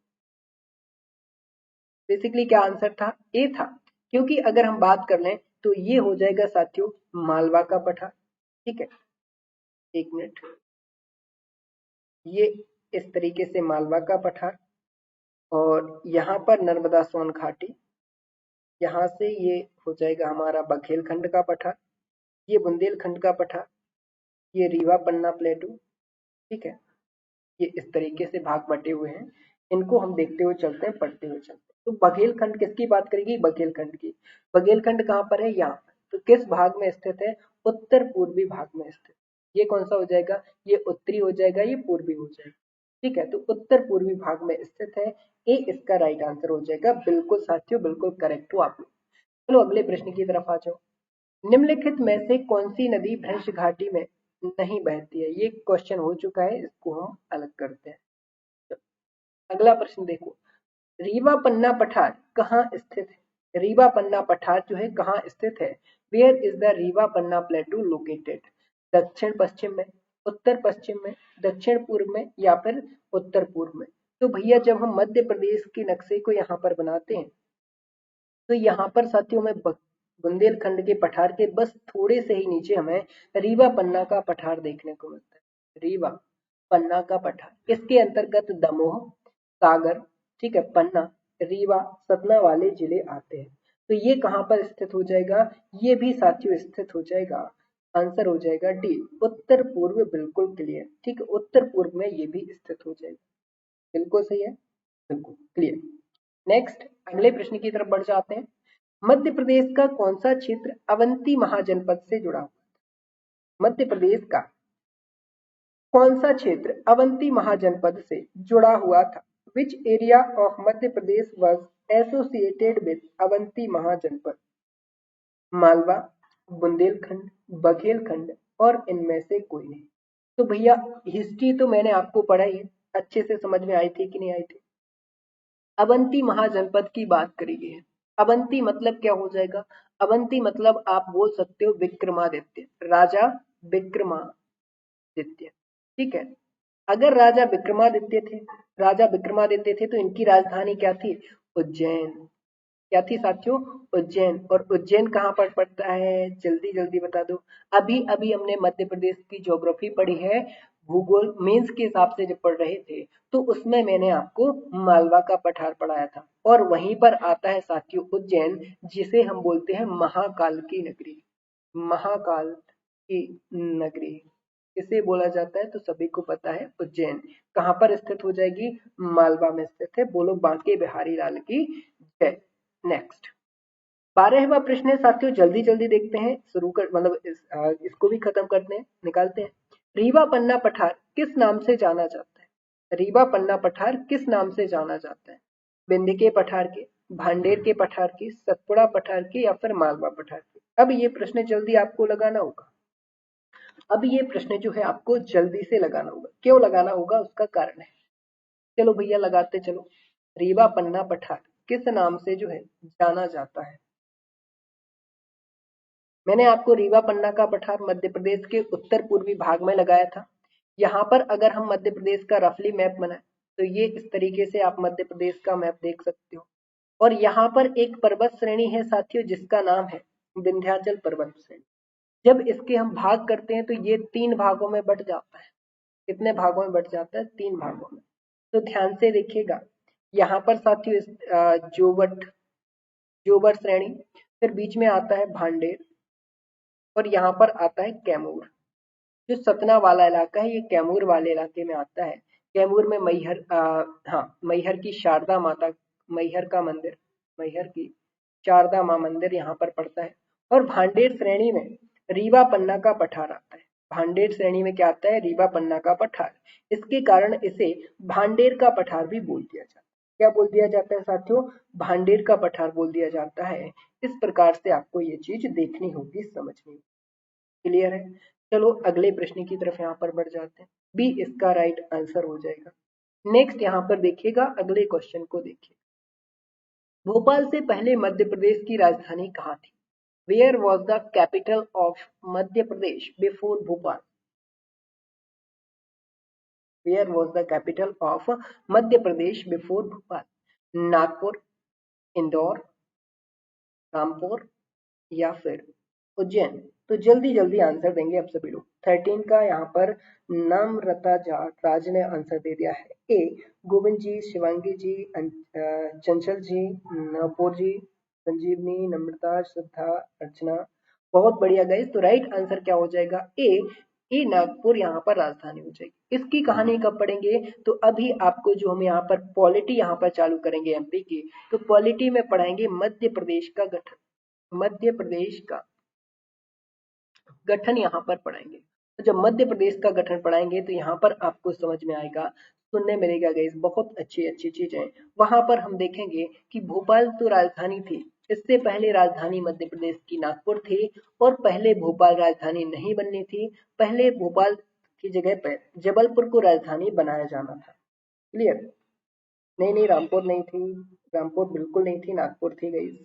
A: बेसिकली क्या आंसर था, ए था, क्योंकि अगर हम बात कर लें तो ये हो जाएगा साथियों मालवा का पठार। ठीक है, एक मिनट, ये इस तरीके से मालवा का पठार, और यहाँ पर नर्मदा सोन घाटी, यहाँ से ये हो जाएगा हमारा बघेलखंड का पठार, ये बुंदेलखंड का पठार, ये रीवा पन्ना प्लेटू। ठीक है, ये इस तरीके से भाग बटे हुए हैं। इनको हम देखते हुए चलते हैं, पढ़ते हुए चलते हैं। तो बघेलखंड किसकी बात करेगी, बघेलखंड की। बघेलखंड कहाँ पर है, यहाँ। तो किस भाग में स्थित है, उत्तर पूर्वी भाग में स्थित। ये कौन सा हो जाएगा, ये उत्तरी हो जाएगा, ये पूर्वी हो जाएगा। ठीक है, तो उत्तर पूर्वी भाग में स्थित है, ए इसका राइट आंसर हो जाएगा। बिल्कुल साथियों, बिल्कुल करेक्ट हो आप लोग। चलो अगले प्रश्न की तरफ आ जाओ। निम्नलिखित में से कौन सी नदी भ्रंश घाटी में नहीं बहती है। ये क्वेश्चन हो चुका है, इसको हम अलग करते हैं। अगला प्रश्न देखो, रीवा पन्ना पठार कहाँ स्थित है। रीवा पन्ना पठार जो है कहाँ स्थित है, where is the Rewa Panna plateau located. दक्षिण पश्चिम में, उत्तर पश्चिम में, दक्षिण पूर्व में या फिर उत्तर पूर्व में। तो भैया जब हम मध्य प्रदेश के नक्शे को यहाँ पर बनाते हैं तो यहाँ पर साथियों में बुंदेलखंड के पठार के बस थोड़े से ही नीचे हमें रीवा पन्ना का पठार देखने को मिलता है। रीवा पन्ना का पठार, इसके अंतर्गत दमोह, सागर, ठीक है, पन्ना, रीवा, सतना वाले जिले आते हैं। तो ये कहाँ पर स्थित हो जाएगा, ये भी साथियों स्थित हो जाएगा। आंसर हो जाएगा डी, उत्तर पूर्व। बिल्कुल क्लियर, ठीक है, उत्तर पूर्व में ये भी स्थित हो जाएगा। बिल्कुल सही है, बिल्कुल क्लियर। नेक्स्ट अगले प्रश्न की तरफ बढ़ जाते हैं। मध्य प्रदेश का कौन सा क्षेत्र अवंती महाजनपद से जुड़ा हुआ है। मध्य प्रदेश का कौन सा क्षेत्र अवंती महाजनपद से जुड़ा हुआ था। Which area of Madhya Pradesh was associated with Avanti Mahajanapada. Malwa, Bundelkhand, Baghelkhand और इनमें से कोई नहीं। तो भैया हिस्ट्री तो मैंने आपको पढ़ाई है, अच्छे से समझ में आई थी कि नहीं आई थी। अवंती महाजनपद की बात करी गई है। अवंती मतलब क्या हो जाएगा, अवंती मतलब आप बोल सकते हो विक्रमादित्य, राजा विक्रमादित्य। ठीक है, अगर राजा विक्रमादित्य थे तो इनकी राजधानी क्या थी, उज्जैन। क्या थी साथियों, उज्जैन। और उज्जैन कहाँ पर पड़ता है, जल्दी जल्दी बता दो। अभी अभी हमने मध्य प्रदेश की ज्योग्राफी पढ़ी है, भूगोल मेंस के हिसाब से जब पढ़ रहे थे तो उसमें मैंने आपको मालवा का पठार पढ़ाया था। और वहीं पर आता है साथियों उज्जैन, जिसे हम बोलते हैं महाकाल की नगरी। महाकाल की नगरी किसे बोला जाता है, तो सभी को पता है उज्जैन। कहाँ पर स्थित हो जाएगी, मालवा में स्थित है। बोलो बांके बिहारी लाल की जय। नेक्स्ट 12वां प्रश्न है साथियों, जल्दी जल्दी देखते हैं, शुरू कर मतलब इसको भी खत्म करते हैं, निकालते हैं। रीवा पन्ना पठार किस नाम से जाना जाता है। रीवा पन्ना पठार किस नाम से जाना जाता है, बिंद के पठार के, भांडेर के पठार की, सतपुड़ा पठार की या फिर मालवा पठार की। अब ये प्रश्न जल्दी आपको लगाना होगा। अब ये प्रश्न जो है आपको जल्दी से लगाना होगा। क्यों लगाना होगा, उसका कारण है। चलो भैया लगाते चलो। रीवा पन्ना पठार किस नाम से जो है जाना जाता है। मैंने आपको रीवा पन्ना का पठार मध्य प्रदेश के उत्तर पूर्वी भाग में लगाया था। यहाँ पर अगर हम मध्य प्रदेश का रफली मैप बनाए तो ये इस तरीके से आप मध्य प्रदेश का मैप देख सकते हो। और यहाँ पर एक पर्वत श्रेणी है साथियों जिसका नाम है विंध्याचल पर्वत श्रेणी। जब इसके हम भाग करते हैं तो ये 3 भागों में बट जाता है। कितने भागों में बट जाता है? 3 भागों में। तो ध्यान से देखिएगा, यहाँ पर साथियों जोबर श्रेणी, फिर बीच में आता है भांडेर और यहाँ पर आता है कैमूर। जो सतना वाला इलाका है ये कैमूर वाले इलाके में आता है। कैमूर में मैहर की शारदा माता, मैहर का मंदिर, मैहर की शारदा माँ मंदिर यहाँ पर पड़ता है। और भांडेर श्रेणी में रीवा पन्ना का पठार आता है। भांडेर श्रेणी में क्या आता है? रीवा पन्ना का पठार। इसके कारण इसे भांडेर का पठार भी बोल दिया जाता है। क्या बोल दिया जाता है साथियों? भांडेर का पठार बोल दिया जाता है। इस प्रकार से आपको ये चीज देखनी होगी, समझनी। क्लियर है? चलो अगले प्रश्न की तरफ यहाँ पर बढ़ जाते हैं। बी इसका राइट आंसर हो जाएगा। नेक्स्ट यहाँ पर देखिएगा, अगले क्वेश्चन को देखिए। भोपाल से पहले मध्य प्रदेश की राजधानी कहाँ थी? Where was the capital of Madhya Pradesh before Bhopal? Where was the capital of Madhya Pradesh before Bhopal? Nagpur, Indore, Rampur या फिर उज्जैन? तो जल्दी जल्दी आंसर देंगे आप सभी लोग। 13 का यहाँ पर नम्रता राज ने आंसर दे दिया है ए। गोविंद जी, शिवांगी जी, चंचल जी, नवपुर जी, संजीवनी, नम्रता, श्रद्धा, अर्चना, बहुत बढ़िया गाइस। तो राइट आंसर क्या हो जाएगा? ए नागपुर यहाँ पर राजधानी हो जाएगी। इसकी कहानी कब पढ़ेंगे? तो अभी आपको जो हम यहाँ पर पॉलिटी यहाँ पर चालू करेंगे एमपी की, तो पॉलिटी में पढ़ाएंगे मध्य प्रदेश का गठन। मध्य प्रदेश का गठन यहाँ पर पढ़ाएंगे। तो जब मध्य प्रदेश का गठन पढ़ाएंगे तो यहाँ पर आपको समझ में आएगा, सुनने मिलेगा गाइस, बहुत अच्छी अच्छी चीजें। वहां पर हम देखेंगे कि भोपाल तो राजधानी थी, इससे पहले राजधानी मध्य प्रदेश की नागपुर थी और पहले भोपाल राजधानी नहीं बननी थी। पहले भोपाल की जगह पर जबलपुर को राजधानी बनाया जाना था। क्लियर? नहीं नहीं, रामपुर नहीं थी, रामपुर बिल्कुल नहीं थी, नागपुर थी गाइस,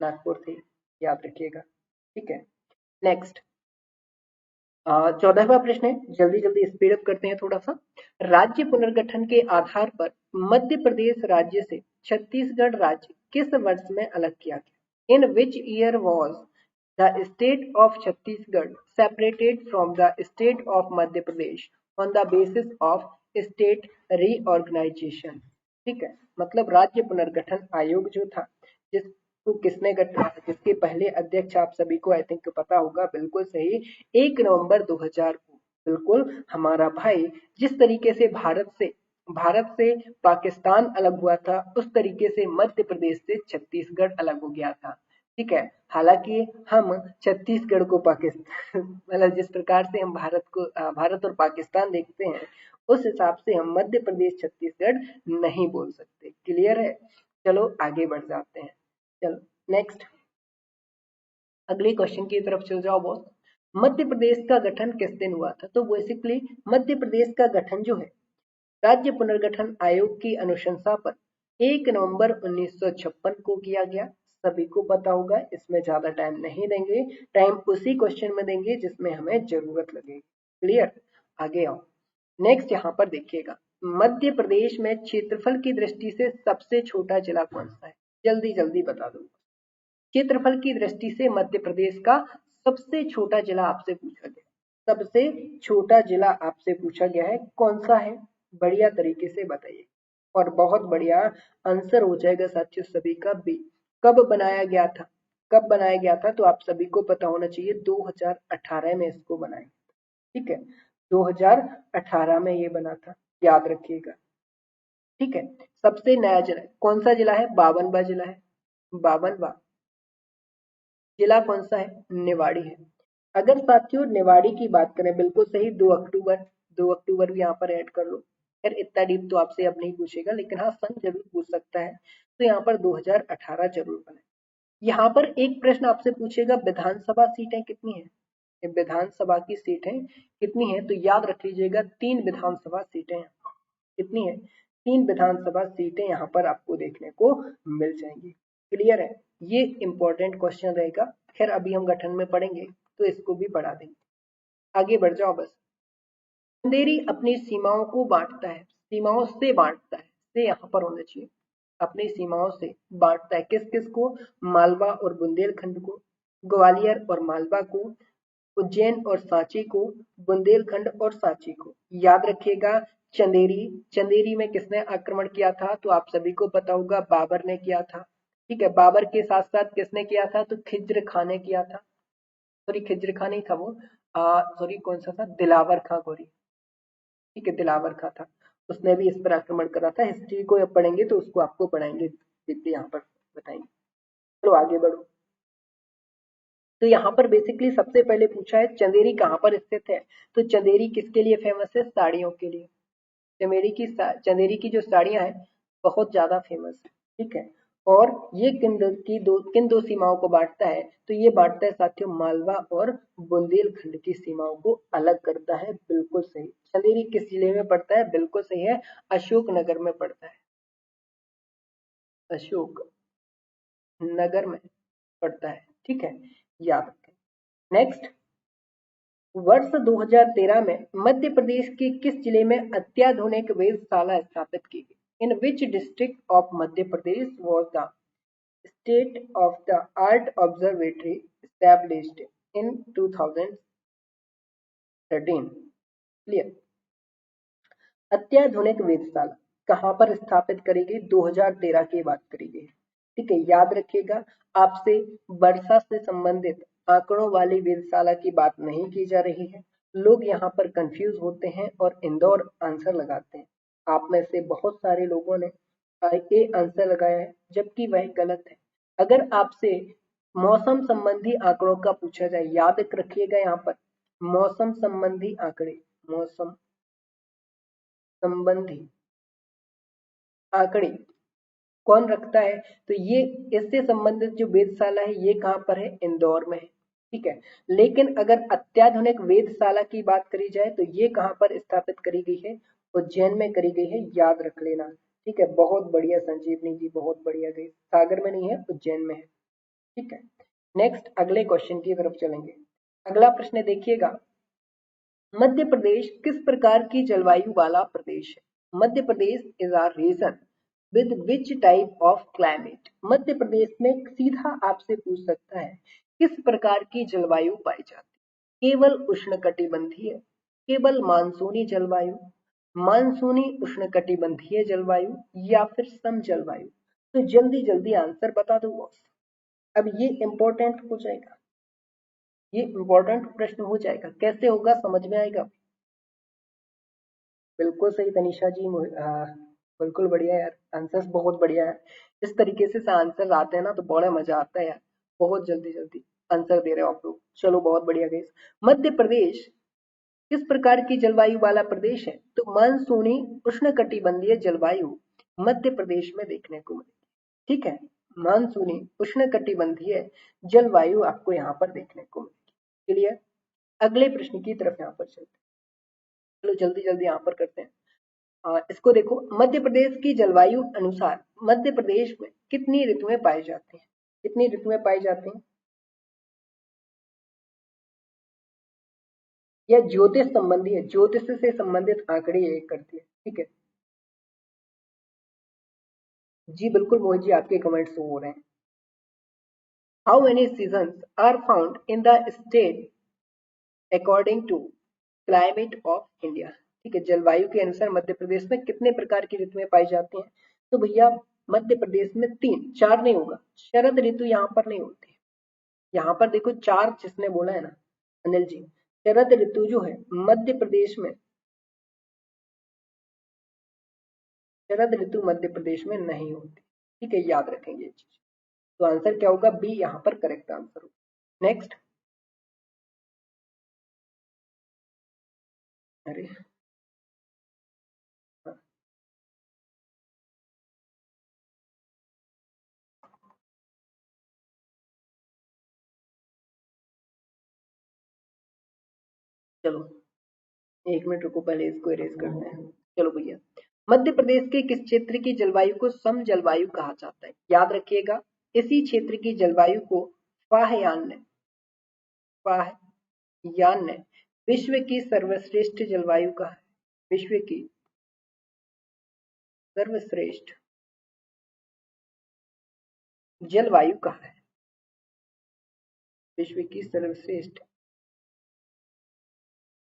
A: नागपुर थी, याद रखिएगा। ठीक है, नेक्स्ट 14वां प्रश्न है, जल्दी जल्दी स्पीड अप करते हैं थोड़ा सा। राज्य पुनर्गठन के आधार पर मध्य प्रदेश राज्य से छत्तीसगढ़ राज्य किस वर्ष में अलग किया गया? In which year was the state of Chhattisgarh separated from the state of Madhya Pradesh on the basis of state reorganisation? ठीक है, मतलब राज्य पुनर्गठन आयोग जो था, जिसको किसने गठन, जिसके पहले अध्यक्ष आप सभी को आई थिंक पता होगा, बिल्कुल सही, 1 नवंबर 2000 को। बिल्कुल हमारा भाई, जिस तरीके से भारत से पाकिस्तान अलग हुआ था, उस तरीके से मध्य प्रदेश से छत्तीसगढ़ अलग हो गया था। ठीक है, हालांकि हम छत्तीसगढ़ को पाकिस्तान मतलब जिस प्रकार से हम भारत और पाकिस्तान देखते हैं, उस हिसाब से हम मध्य प्रदेश छत्तीसगढ़ नहीं बोल सकते। क्लियर है? चलो आगे बढ़ जाते हैं। चलो नेक्स्ट अगले क्वेश्चन की तरफ चल जाओ बॉस। मध्य प्रदेश का गठन किस दिन हुआ था? तो बेसिकली मध्य प्रदेश का गठन जो है, राज्य पुनर्गठन आयोग की अनुशंसा पर 1 नवंबर 1956 को किया गया। सभी को पता होगा, इसमें ज्यादा टाइम नहीं देंगे, टाइम उसी क्वेश्चन में देंगे जिसमें हमें जरूरत लगेगी। क्लियर? आगे आओ। नेक्स्ट यहाँ पर देखिएगा, मध्य प्रदेश में क्षेत्रफल की दृष्टि से सबसे छोटा जिला कौन सा है? जल्दी जल्दी बता दो। क्षेत्रफल की दृष्टि से मध्य प्रदेश का सबसे छोटा जिला आपसे पूछा गया, सबसे छोटा जिला आपसे पूछा गया है, कौन सा है? बढ़िया तरीके से बताइए और बहुत बढ़िया आंसर हो जाएगा साथियों सभी का बी। कब बनाया गया था? कब बनाया गया था? तो आप सभी को पता होना चाहिए, 2018 में इसको बनाया। ठीक है, 2018 में ये बना था, याद रखिएगा। ठीक है, सबसे नया जिला कौन सा जिला है? 52वां जिला है, 52वां जिला कौन सा है? निवाड़ी है। अगर साथियों निवाड़ी की बात करें, बिल्कुल सही, 2 अक्टूबर भी यहाँ पर ऐड कर लो। फिर इतना डीप तो आपसे अब नहीं पूछेगा, लेकिन हाँ सन जरूर पूछ सकता है, तो यहाँ पर 2018 जरूर बने। यहाँ पर एक प्रश्न आपसे पूछेगा, विधानसभा सीटें कितनी है? विधानसभा की सीटें कितनी है? तो याद रख लीजिएगा, 3 विधानसभा सीटें हैं। कितनी है? 3 विधानसभा सीटें यहाँ पर आपको देखने को मिल जाएंगी। क्लियर है? ये इंपॉर्टेंट क्वेश्चन रहेगा। खैर अभी हम गठन में पढ़ेंगे तो इसको भी पढ़ा देंगे। आगे बढ़ जाओ बस। बुंदेली अपनी सीमाओं को बांटता है, सीमाओं से बांटता है, से यहाँ पर होना चाहिए। अपनी सीमाओं से बांटता है। किस किस को? मालवा और बुंदेलखंड को, ग्वालियर और मालवा को, उज्जैन और सांची को, बुंदेलखंड और सांची को। याद रखिएगा चंदेरी, चंदेरी में किसने आक्रमण किया था? तो आप सभी को पता होगा बाबर ने किया था। ठीक है, बाबर के साथ साथ किसने किया था? तो खिज्र खां ने किया था। सॉरी, खिज्र खां नहीं था वो, सॉरी कौन सा था? दिलावर खां गोरी। ठीक है, दिलावर खां था, उसने भी इस पर आक्रमण करा था। हिस्ट्री को अब पढ़ेंगे तो उसको आपको पढ़ाएंगे, देखिए यहाँ पर बताएंगे। चलो आगे बढ़ो। तो यहाँ पर बेसिकली सबसे पहले पूछा है चंदेरी कहाँ पर स्थित है? तो चंदेरी किसके लिए फेमस है? साड़ियों के लिए। चंदेरी की जो साड़ियां हैं बहुत ज्यादा फेमस है। ठीक है, और ये किन दो सीमाओं को बांटता है? तो ये बांटता है साथियों मालवा और बुंदेलखंड की सीमाओं को अलग करता है। बिल्कुल सही। चंदेरी किस जिले में पड़ता है? बिल्कुल सही है, अशोकनगर में पड़ता है। अशोक नगर में पड़ता है। ठीक है, याद रखें। नेक्स्ट, वर्ष 2013 में मध्य प्रदेश के किस जिले में अत्याधुनिक वेधशाला स्थापित की गई? In which district of Madhya Pradesh was the state of the art observatory established in 2013? Clear. अत्याधुनिक वेधशाला कहां पर स्थापित करी गई? 2013 की बात करी गई। ठीक है, याद रखिएगा आपसे वर्षा से संबंधित आंकड़ों वाली वेधशाला की बात नहीं की जा रही है। लोग यहाँ पर कंफ्यूज होते हैं और इंदौर आंसर लगाते हैं। आप में से बहुत सारे लोगों ने ए आंसर लगाया है, जबकि वह गलत है। अगर आपसे मौसम संबंधी आंकड़ों का पूछा जाए, याद रखिएगा यहाँ पर मौसम संबंधी आंकड़े, मौसम संबंधी आंकड़े कौन रखता है? तो ये इससे संबंधित जो वेधशाला है ये कहाँ पर है? इंदौर में है। ठीक है, लेकिन अगर अत्याधुनिक वेधशाला की बात करी जाए तो ये कहाँ पर स्थापित करी गई है? उज्जैन में करी गई है, याद रख लेना। ठीक है, बहुत बढ़िया संजीवनी जी, बहुत बढ़िया गई। सागर में नहीं है, उज्जैन में है। ठीक है, नेक्स्ट अगले क्वेश्चन की तरफ चलेंगे। अगला प्रश्न देखिएगा, मध्य प्रदेश किस प्रकार की जलवायु वाला प्रदेश है? Madhya Pradesh is a region with which type of climate? Madhya Pradesh में सीधा आपसे पूछ सकता है किस प्रकार की जलवायु पाई जाती है? केवल उष्णकटिबंधीय, केवल मानसूनी जलवायु, मानसूनी उष्णकटिबंधीय जलवायु, या फिर सम जलवायु? तो जल्दी जल्दी आंसर बता दो बॉस। अब ये इंपॉर्टेंट हो जाएगा, ये इंपॉर्टेंट प्रश्न हो जाएगा। कैसे होगा समझ में आएगा? बिल्कुल सही तनिषा जी, बिल्कुल बढ़िया यार, आंसर्स बहुत बढ़िया है। इस तरीके से आंसर आते हैं ना तो बड़ा मजा आता है यार। बहुत जल्दी जल्दी आंसर दे रहे हो आप लोग, चलो बहुत बढ़िया गई। मध्य प्रदेश किस प्रकार की जलवायु वाला प्रदेश है? तो मानसूनी उष्णकटिबंधीय जलवायु मध्य प्रदेश में देखने को मिलेगी। ठीक है, मानसूनी उष्णकटिबंधीय जलवायु आपको यहाँ पर देखने को मिलेगी। चलिए अगले प्रश्न की तरफ यहाँ पर चलते हैं। चलो जल्दी जल्दी यहाँ पर करते हैं। इसको देखो, मध्य प्रदेश की जलवायु अनुसार मध्य प्रदेश में कितनी ऋतुएं पाई जाती हैं? कितनी ऋतुएं पाई जाती हैं? यह ज्योतिष संबंधी है, ज्योतिष से संबंधित आंकड़े ये करती है। ठीक है जी, बिल्कुल मोहित जी, आपके कमेंट्स हो रहे हैं। How many seasons are found in the state according to climate of India? ठीक है, जलवायु के अनुसार मध्य प्रदेश में कितने प्रकार की ऋतुएं पाई जाती हैं? तो भैया मध्य प्रदेश में तीन, चार नहीं होगा, शरद ऋतु यहाँ पर नहीं होती। यहाँ पर देखो चार जिसने बोला है ना अनिल जी, शरद ऋतु जो है मध्य प्रदेश में, शरद ऋतु मध्य प्रदेश में नहीं होती। ठीक है, याद रखेंगे ये चीज। तो आंसर क्या होगा? बी यहाँ पर करेक्ट आंसर होगा। नेक्स्ट, अरे हाँ, चलो 1 मिनट रुको, पहले इसको इरेज करते हैं। चलो भैया, मध्य प्रदेश के किस क्षेत्र की जलवायु को सम जलवायु कहा जाता है? याद रखिएगा, इसी क्षेत्र की जलवायु को फाहयान ने, फाहयान ने विश्व की सर्वश्रेष्ठ जलवायु कहा है। विश्व की सर्वश्रेष्ठ जलवायु कहाँ है? विश्व की सर्वश्रेष्ठ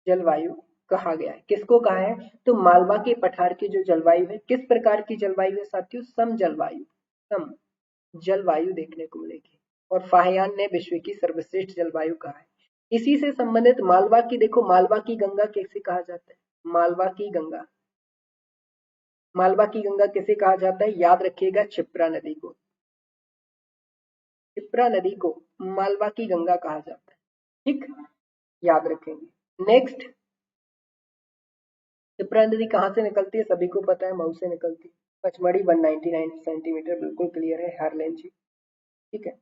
A: जलवायु कहा गया है, किसको कहा है? तो मालवा के पठार की जो जलवायु है, किस प्रकार की जलवायु है साथियों? सम जलवायु, सम जलवायु देखने को मिलेगी। और फाहियान ने विश्व की सर्वश्रेष्ठ जलवायु कहा है। इसी से संबंधित मालवा की, देखो मालवा की गंगा कैसे कहा जाता है? मालवा की गंगा, मालवा की गंगा किसे कहा जाता है? याद रखिएगा, क्षिप्रा नदी को, क्षिप्रा नदी को मालवा की गंगा कहा जाता है। ठीक, याद रखेंगे। नेक्स्ट, क्षिप्रा नदी कहाँ से निकलती है? सभी को पता है, मऊ से निकलती है। पचमढ़ी 199 सेंटीमीटर, बिल्कुल क्लियर है, हारलेन जी। ठीक है।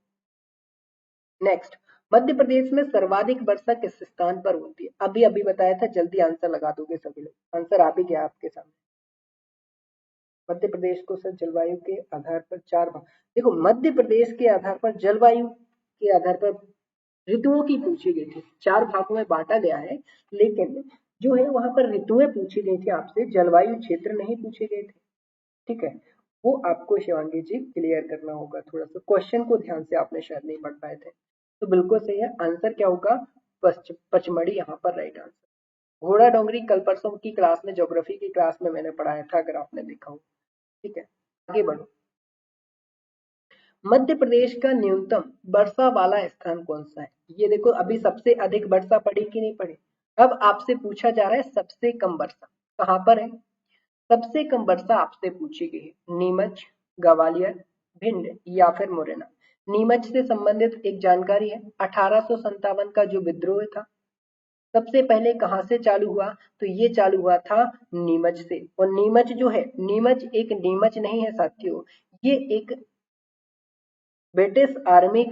A: नेक्स्ट, मध्य प्रदेश में सर्वाधिक वर्षा किस स्थान पर होती है? अभी अभी बताया था, जल्दी आंसर लगा दोगे सभी लोग। आंसर आ भी गया आपके सामने। मध्य प्रदेश को सर जलवायु के आधार पर चार भाग, देखो मध्य प्रदेश के आधार पर, जलवायु के आधार पर ऋतुओं की पूछी गई थी, चार भागों में बांटा गया है, लेकिन जो है वहां पर ऋतुएं पूछी गई थी आपसे, जलवायु क्षेत्र नहीं पूछे गए थे। ठीक है, वो आपको शिवांगी जी क्लियर करना होगा, थोड़ा सा क्वेश्चन को ध्यान से आपने शायद नहीं पढ़ पाए थे। तो बिल्कुल सही है, आंसर क्या होगा? पचमढ़ी यहाँ पर राइट आंसर। घोड़ा डोंगरी कल परसों की क्लास में, ज्योग्राफी की क्लास में मैंने पढ़ाया था, अगर आपने देखा हो। ठीक है, आगे बढ़ो। मध्य प्रदेश का न्यूनतम वर्षा वाला स्थान कौन सा है? ये देखो, अभी सबसे अधिक वर्षा पड़ी कि नहीं पड़ी? अब आपसे पूछा जा रहा है सबसे कम वर्षा कहाँ पर है। सबसे कम वर्षा आपसे पूछी गई है, नीमच, ग्वालियर, भिंड या फिर मुरैना। नीमच से संबंधित एक जानकारी है, 1857 का जो विद्रोह था, सबसे पहले कहां से चालू हुआ? तो ये चालू हुआ था नीमच से। और नीमच जो है, नीमच एक नीमच नहीं है साथियों, ये एक ब्रिटिश आर्मी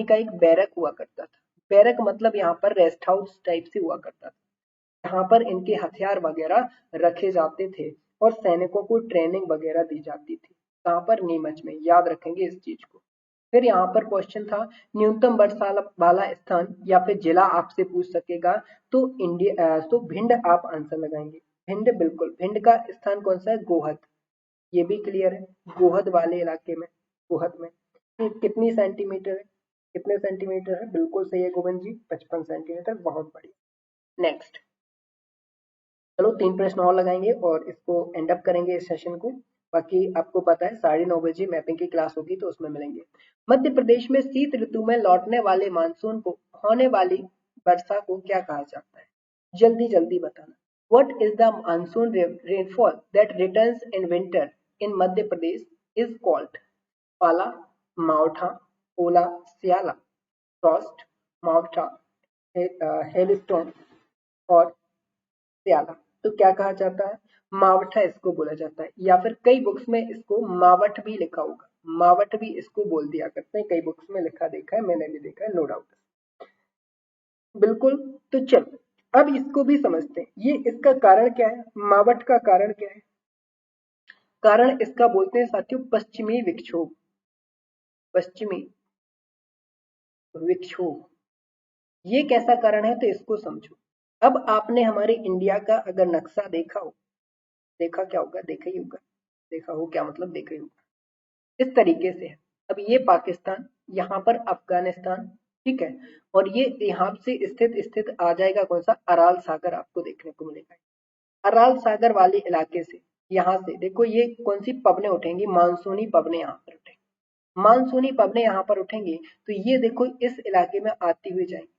A: का एक बैरक हुआ करता था। बैरक मतलब यहाँ पर रेस्ट हाउस टाइप से हुआ करता था, यहाँ पर इनके हथियार वगैरह रखे जाते थे और सैनिकों को ट्रेनिंग वगैरह दी जाती थी। कहाँ पर? नीमच में, याद रखेंगे इस चीज को। फिर यहाँ पर क्वेश्चन था, न्यूनतम वर्षा वाला स्थान या फिर जिला आपसे पूछ सकेगा, तो तो भिंड आप आंसर लगाएंगे। भिंड, बिल्कुल, भिंड का स्थान कौन सा है? गोहद, ये भी क्लियर है, गोहद वाले इलाके में, गोहद में। कितनी सेंटीमीटर है? कितने सेंटीमीटर है? बिल्कुल सही है गोविंद जी, 55 सेंटीमीटर, बहुत बढ़िया। नेक्स्ट, चलो 3 प्रश्न और लगाएंगे और इसको एंड अप करेंगे इस सेशन को। बाकी आपको पता है 9:30 बजे मैपिंग की क्लास होगी, तो उसमें मिलेंगे। मध्य प्रदेश में शीत ऋतु में लौटने वाले मानसून को, होने वाली वर्षा को क्या कहा जाता है? जल्दी जल्दी बताना। What is the monsoon rainfall that returns in winter in Madhya Pradesh is called? पाला, मावठा, ओला, सियाला, फ्रॉस्ट, मावठा, हेलस्टोन और स्याला। तो क्या कहा जाता है? मावठा इसको बोला जाता है, या फिर कई बुक्स में इसको मावठ भी लिखा होगा, मावठ भी इसको बोल दिया करते हैं, कई बुक्स में लिखा देखा है, मैंने भी देखा है, नो डाउट। बिल्कुल। तो चलो अब इसको भी समझते हैं, ये इसका कारण क्या है? मावठ का कारण क्या है? कारण इसका बोलते हैं साथियों पश्चिमी विक्षोभ, पश्चिमी विक्षोभ। ये कैसा कारण है? तो इसको समझो। अब आपने हमारे इंडिया का अगर नक्शा देखा हो, देखा क्या होगा? देखा ही होगा, देखा हो क्या मतलब देखा ही होगा, इस तरीके से है। अब ये पाकिस्तान, यहाँ पर अफगानिस्तान, ठीक है, और ये यहाँ से स्थित स्थित आ जाएगा कौन सा? अराल सागर आपको देखने को मिलेगा। अराल सागर वाले इलाके से, यहाँ से देखो ये कौन सी पवने उठेंगी? मानसूनी पवने यहाँ पर उठेंगी, मानसूनी पवने यहाँ पर उठेंगी, तो ये देखो इस इलाके में आती हुई जाएंगी,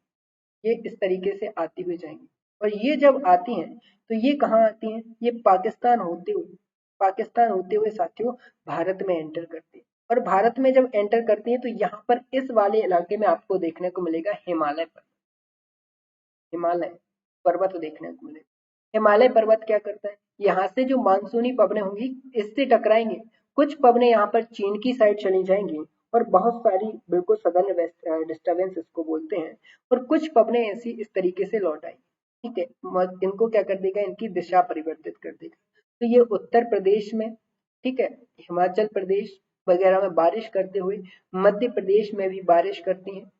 A: ये इस तरीके से आती हुई जाएंगी। और ये जब आती हैं तो ये कहाँ आती हैं? ये पाकिस्तान होते हुए साथियों भारत में एंटर करती है। और भारत में जब एंटर करती है तो यहाँ पर इस वाले इलाके में आपको देखने को मिलेगा हिमालय पर्वत, हिमालय पर्वत देखने को मिलेगा। हिमालय पर्वत क्या करता है? यहाँ से जो मानसूनी पवनें होंगी इससे टकराएंगे, कुछ पवनें यहाँ पर चीन की साइड चली जाएंगी और बहुत सारी, बिल्कुल सदर्न डिस्टर्बेंस इसको बोलते हैं, और कुछ पवनें ऐसी इस तरीके से लौट आएंगी। ठीक है, इनको क्या कर देगा? इनकी दिशा परिवर्तित कर देगा। तो ये उत्तर प्रदेश में, ठीक है, हिमाचल प्रदेश वगैरह में बारिश करते हुए मध्य प्रदेश में भी बारिश करती हैं।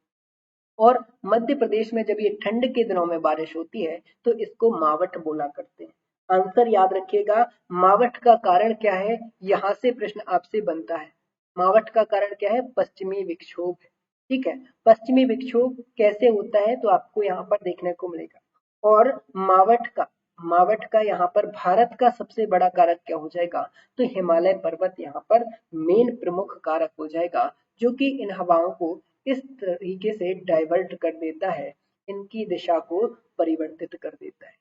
A: और मध्य प्रदेश में जब ये ठंड के दिनों में बारिश होती है तो इसको मावठ बोला करते हैं। आंसर याद रखिएगा, मावठ का कारण क्या है? यहाँ से प्रश्न आपसे बनता है। मावठ का कारण क्या है? पश्चिमी विक्षोभ है। ठीक है, पश्चिमी विक्षोभ कैसे होता है तो आपको यहाँ पर देखने को मिलेगा। और मावठ का यहाँ पर भारत का सबसे बड़ा कारक क्या हो जाएगा? तो हिमालय पर्वत यहाँ पर मेन प्रमुख कारक हो जाएगा, जो कि इन हवाओं को इस तरीके से डाइवर्ट कर देता है, इनकी दिशा को परिवर्तित कर देता है।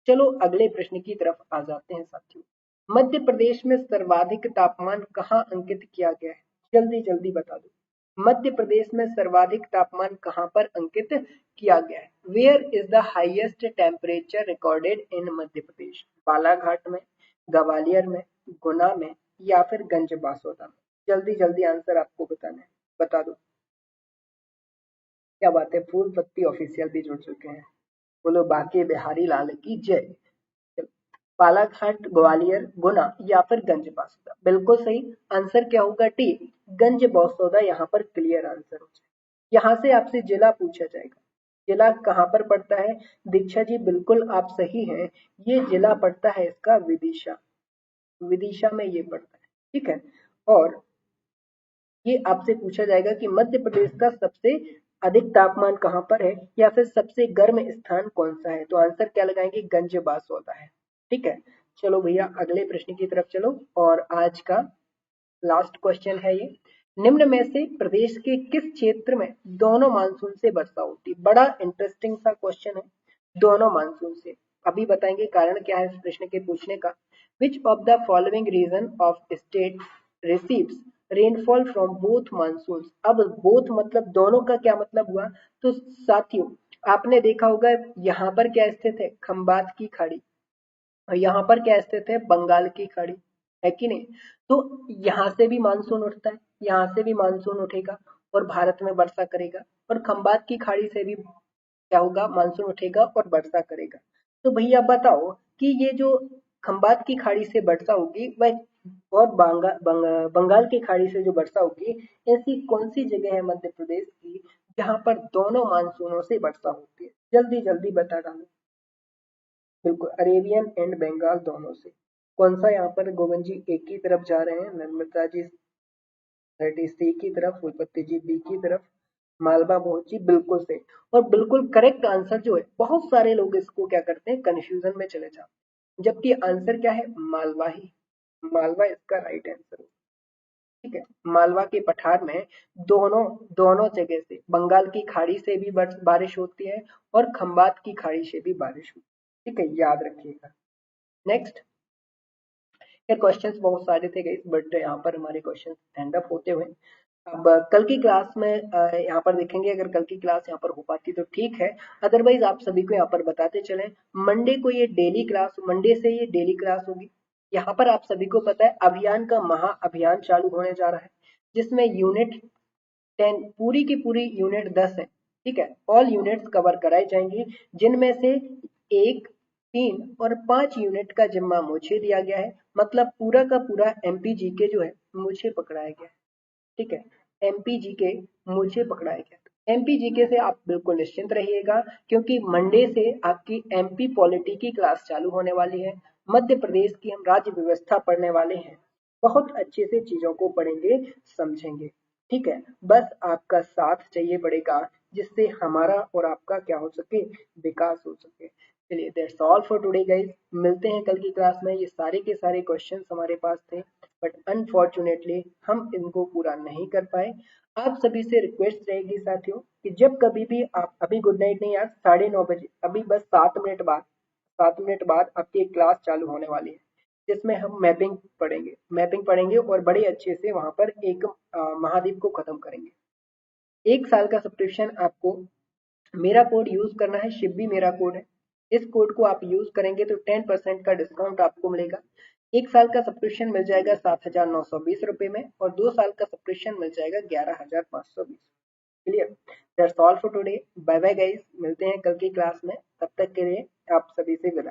A: चलो अगले प्रश्न की तरफ आ जाते हैं साथियों। मध्य प्रदेश में सर्वाधिक तापमान कहाँ अंकित किया गया है? जल्दी जल्दी बता दो। मध्य प्रदेश में सर्वाधिक तापमान कहाँ पर अंकित किया गया है? Where is the highest temperature recorded in Madhya Pradesh? Balaghat में, ग्वालियर में, गुना में या फिर गंज-बासौदा में? जल्दी जल्दी आंसर आपको बताना है, बता दो। क्या बात है, फूल पत्ती ऑफिशियल भी जुड़ चुके हैं। बोलो बाके बिहारी लाल की जय। बालाघाट, ग्वालियर, गुना या फिर गंज बसौदा? बिल्कुल सही आंसर क्या होगा? डी, गंज बसौदा यहाँ पर क्लियर आंसर हो जाए। यहाँ से आपसे जिला पूछा जाएगा, जिला कहाँ पर पड़ता है? दीक्षा जी बिल्कुल आप सही हैं, ये जिला पड़ता है इसका विदिशा, विदिशा में ये पड़ता है। ठीक है, और ये आपसे पूछा जाएगा कि मध्य प्रदेश का सबसे अधिक तापमान कहाँ पर है या फिर सबसे गर्म स्थान कौन सा है? तो आंसर क्या लगाएंगे? गंज बासौदा है। ठीक है, चलो भैया अगले प्रश्न की तरफ चलो, और आज का लास्ट क्वेश्चन है ये। निम्न में से प्रदेश के किस क्षेत्र में दोनों मानसून से वर्षा होती है? बड़ा इंटरेस्टिंग सा क्वेश्चन है, दोनों मानसून से। अभी बताएंगे कारण क्या है इस प्रश्न के पूछने का। Which of the following region of state receives rainfall from both monsoon? अब बोथ मतलब दोनों का क्या मतलब हुआ? तो साथियों आपने देखा होगा यहाँ पर क्या स्थित है? खंबात की खाड़ी, और यहाँ पर क्या स्थित है? बंगाल की खाड़ी, है कि नहीं? तो यहाँ से भी मानसून उठता है, यहाँ से भी मानसून उठेगा और भारत में वर्षा करेगा, और खंबात की खाड़ी से भी क्या होगा? मानसून उठेगा और वर्षा करेगा। तो भैया बताओ कि ये जो खंबात की खाड़ी से वर्षा होगी वह, और बंगाल की खाड़ी से जो वर्षा होगी, ऐसी कौन सी जगह है मध्य प्रदेश की जहां पर दोनों मानसूनों से वर्षा होती है? जल्दी जल्दी बता डालो। बिल्कुल, अरेबियन एंड बंगाल दोनों से। कौन सा? यहाँ पर गोविंद जी ए की तरफ जा रहे हैं, नर्मदा जी दैट इज सी की तरफ, फूलपत्ती जी बी की तरफ, मालवा बहुत जी बिल्कुल से। और बिल्कुल करेक्ट आंसर जो है, बहुत सारे लोग इसको क्या करते हैं? कंफ्यूजन में चले जाते हैं, जबकि आंसर क्या है? मालवा ही, मालवा इसका राइट आंसर है। ठीक है, मालवा के पठार में दोनों दोनों जगह से, बंगाल की खाड़ी से भी बारिश होती है और खंबात की खाड़ी से भी बारिश होती है। ठीक है, याद रखिएगा। नेक्स्ट, यार क्वेश्चंस बहुत सारे थे गाइस, बट यहाँ पर हमारे क्वेश्चन एंड अप होते हुए अब कल की क्लास में यहाँ पर देखेंगे, अगर कल की क्लास यहाँ पर हो पाती तो ठीक है, अदरवाइज आप सभी को यहाँ पर बताते चलें, मंडे को ये डेली क्लास, मंडे से ये डेली क्लास होगी। यहाँ पर आप सभी को पता है अभियान का महा अभियान चालू होने जा रहा है, जिसमें यूनिट 10 पूरी की पूरी यूनिट 10 है। ठीक है, ऑल यूनिट्स कवर कराई जाएंगी, जिनमें से 1, 3 और 5 यूनिट का जिम्मा मुझे दिया गया है, मतलब पूरा का पूरा एमपी जीके जो है मुझे पकड़ाया गया है। ठीक है, एमपी जीके मुझे पकड़ाया गया। एमपी जीके से आप बिल्कुल निश्चिंत रहिएगा, क्योंकि मंडे से आपकी एमपी पॉलिटी की क्लास चालू होने वाली है। मध्य प्रदेश की हम राज्य व्यवस्था पढ़ने वाले हैं, बहुत अच्छे से चीजों को पढ़ेंगे, समझेंगे। ठीक है, बस आपका साथ चाहिए पड़ेगा, जिससे हमारा और आपका क्या हो सके? विकास हो सके। चलिए, that's all for today guys, मिलते हैं कल की क्लास में। ये सारे के सारे क्वेश्चंस हमारे पास थे, बट अनफॉर्चुनेटली हम इनको पूरा नहीं कर पाए। आप सभी से रिक्वेस्ट रहेगी साथियों कि जब कभी भी आप, अभी गुड नाइट नहीं यार, 9:30 बजे, अभी बस 7 मिनट बाद, 7 मिनट बाद आपकी एक क्लास चालू होने वाली है, जिसमें हम मैपिंग पढ़ेंगे और बड़े अच्छे से वहां पर एक महाद्वीप को खत्म करेंगे। 1 साल का सब्सक्रिप्शन आपको, मेरा कोड यूज करना है, शिब्बी मेरा कोड है। इस कोड को आप यूज करेंगे तो 10% का डिस्काउंट आपको मिलेगा। 1 साल का सब्सक्रिप्शन मिल जाएगा 7,920 रुपए में, और 2 साल का सब्सक्रिप्शन मिल जाएगा 11,520। Clear? That's all for today, bye bye guys, मिलते हैं कल की क्लास में, तब तक के लिए आप सभी से विदा।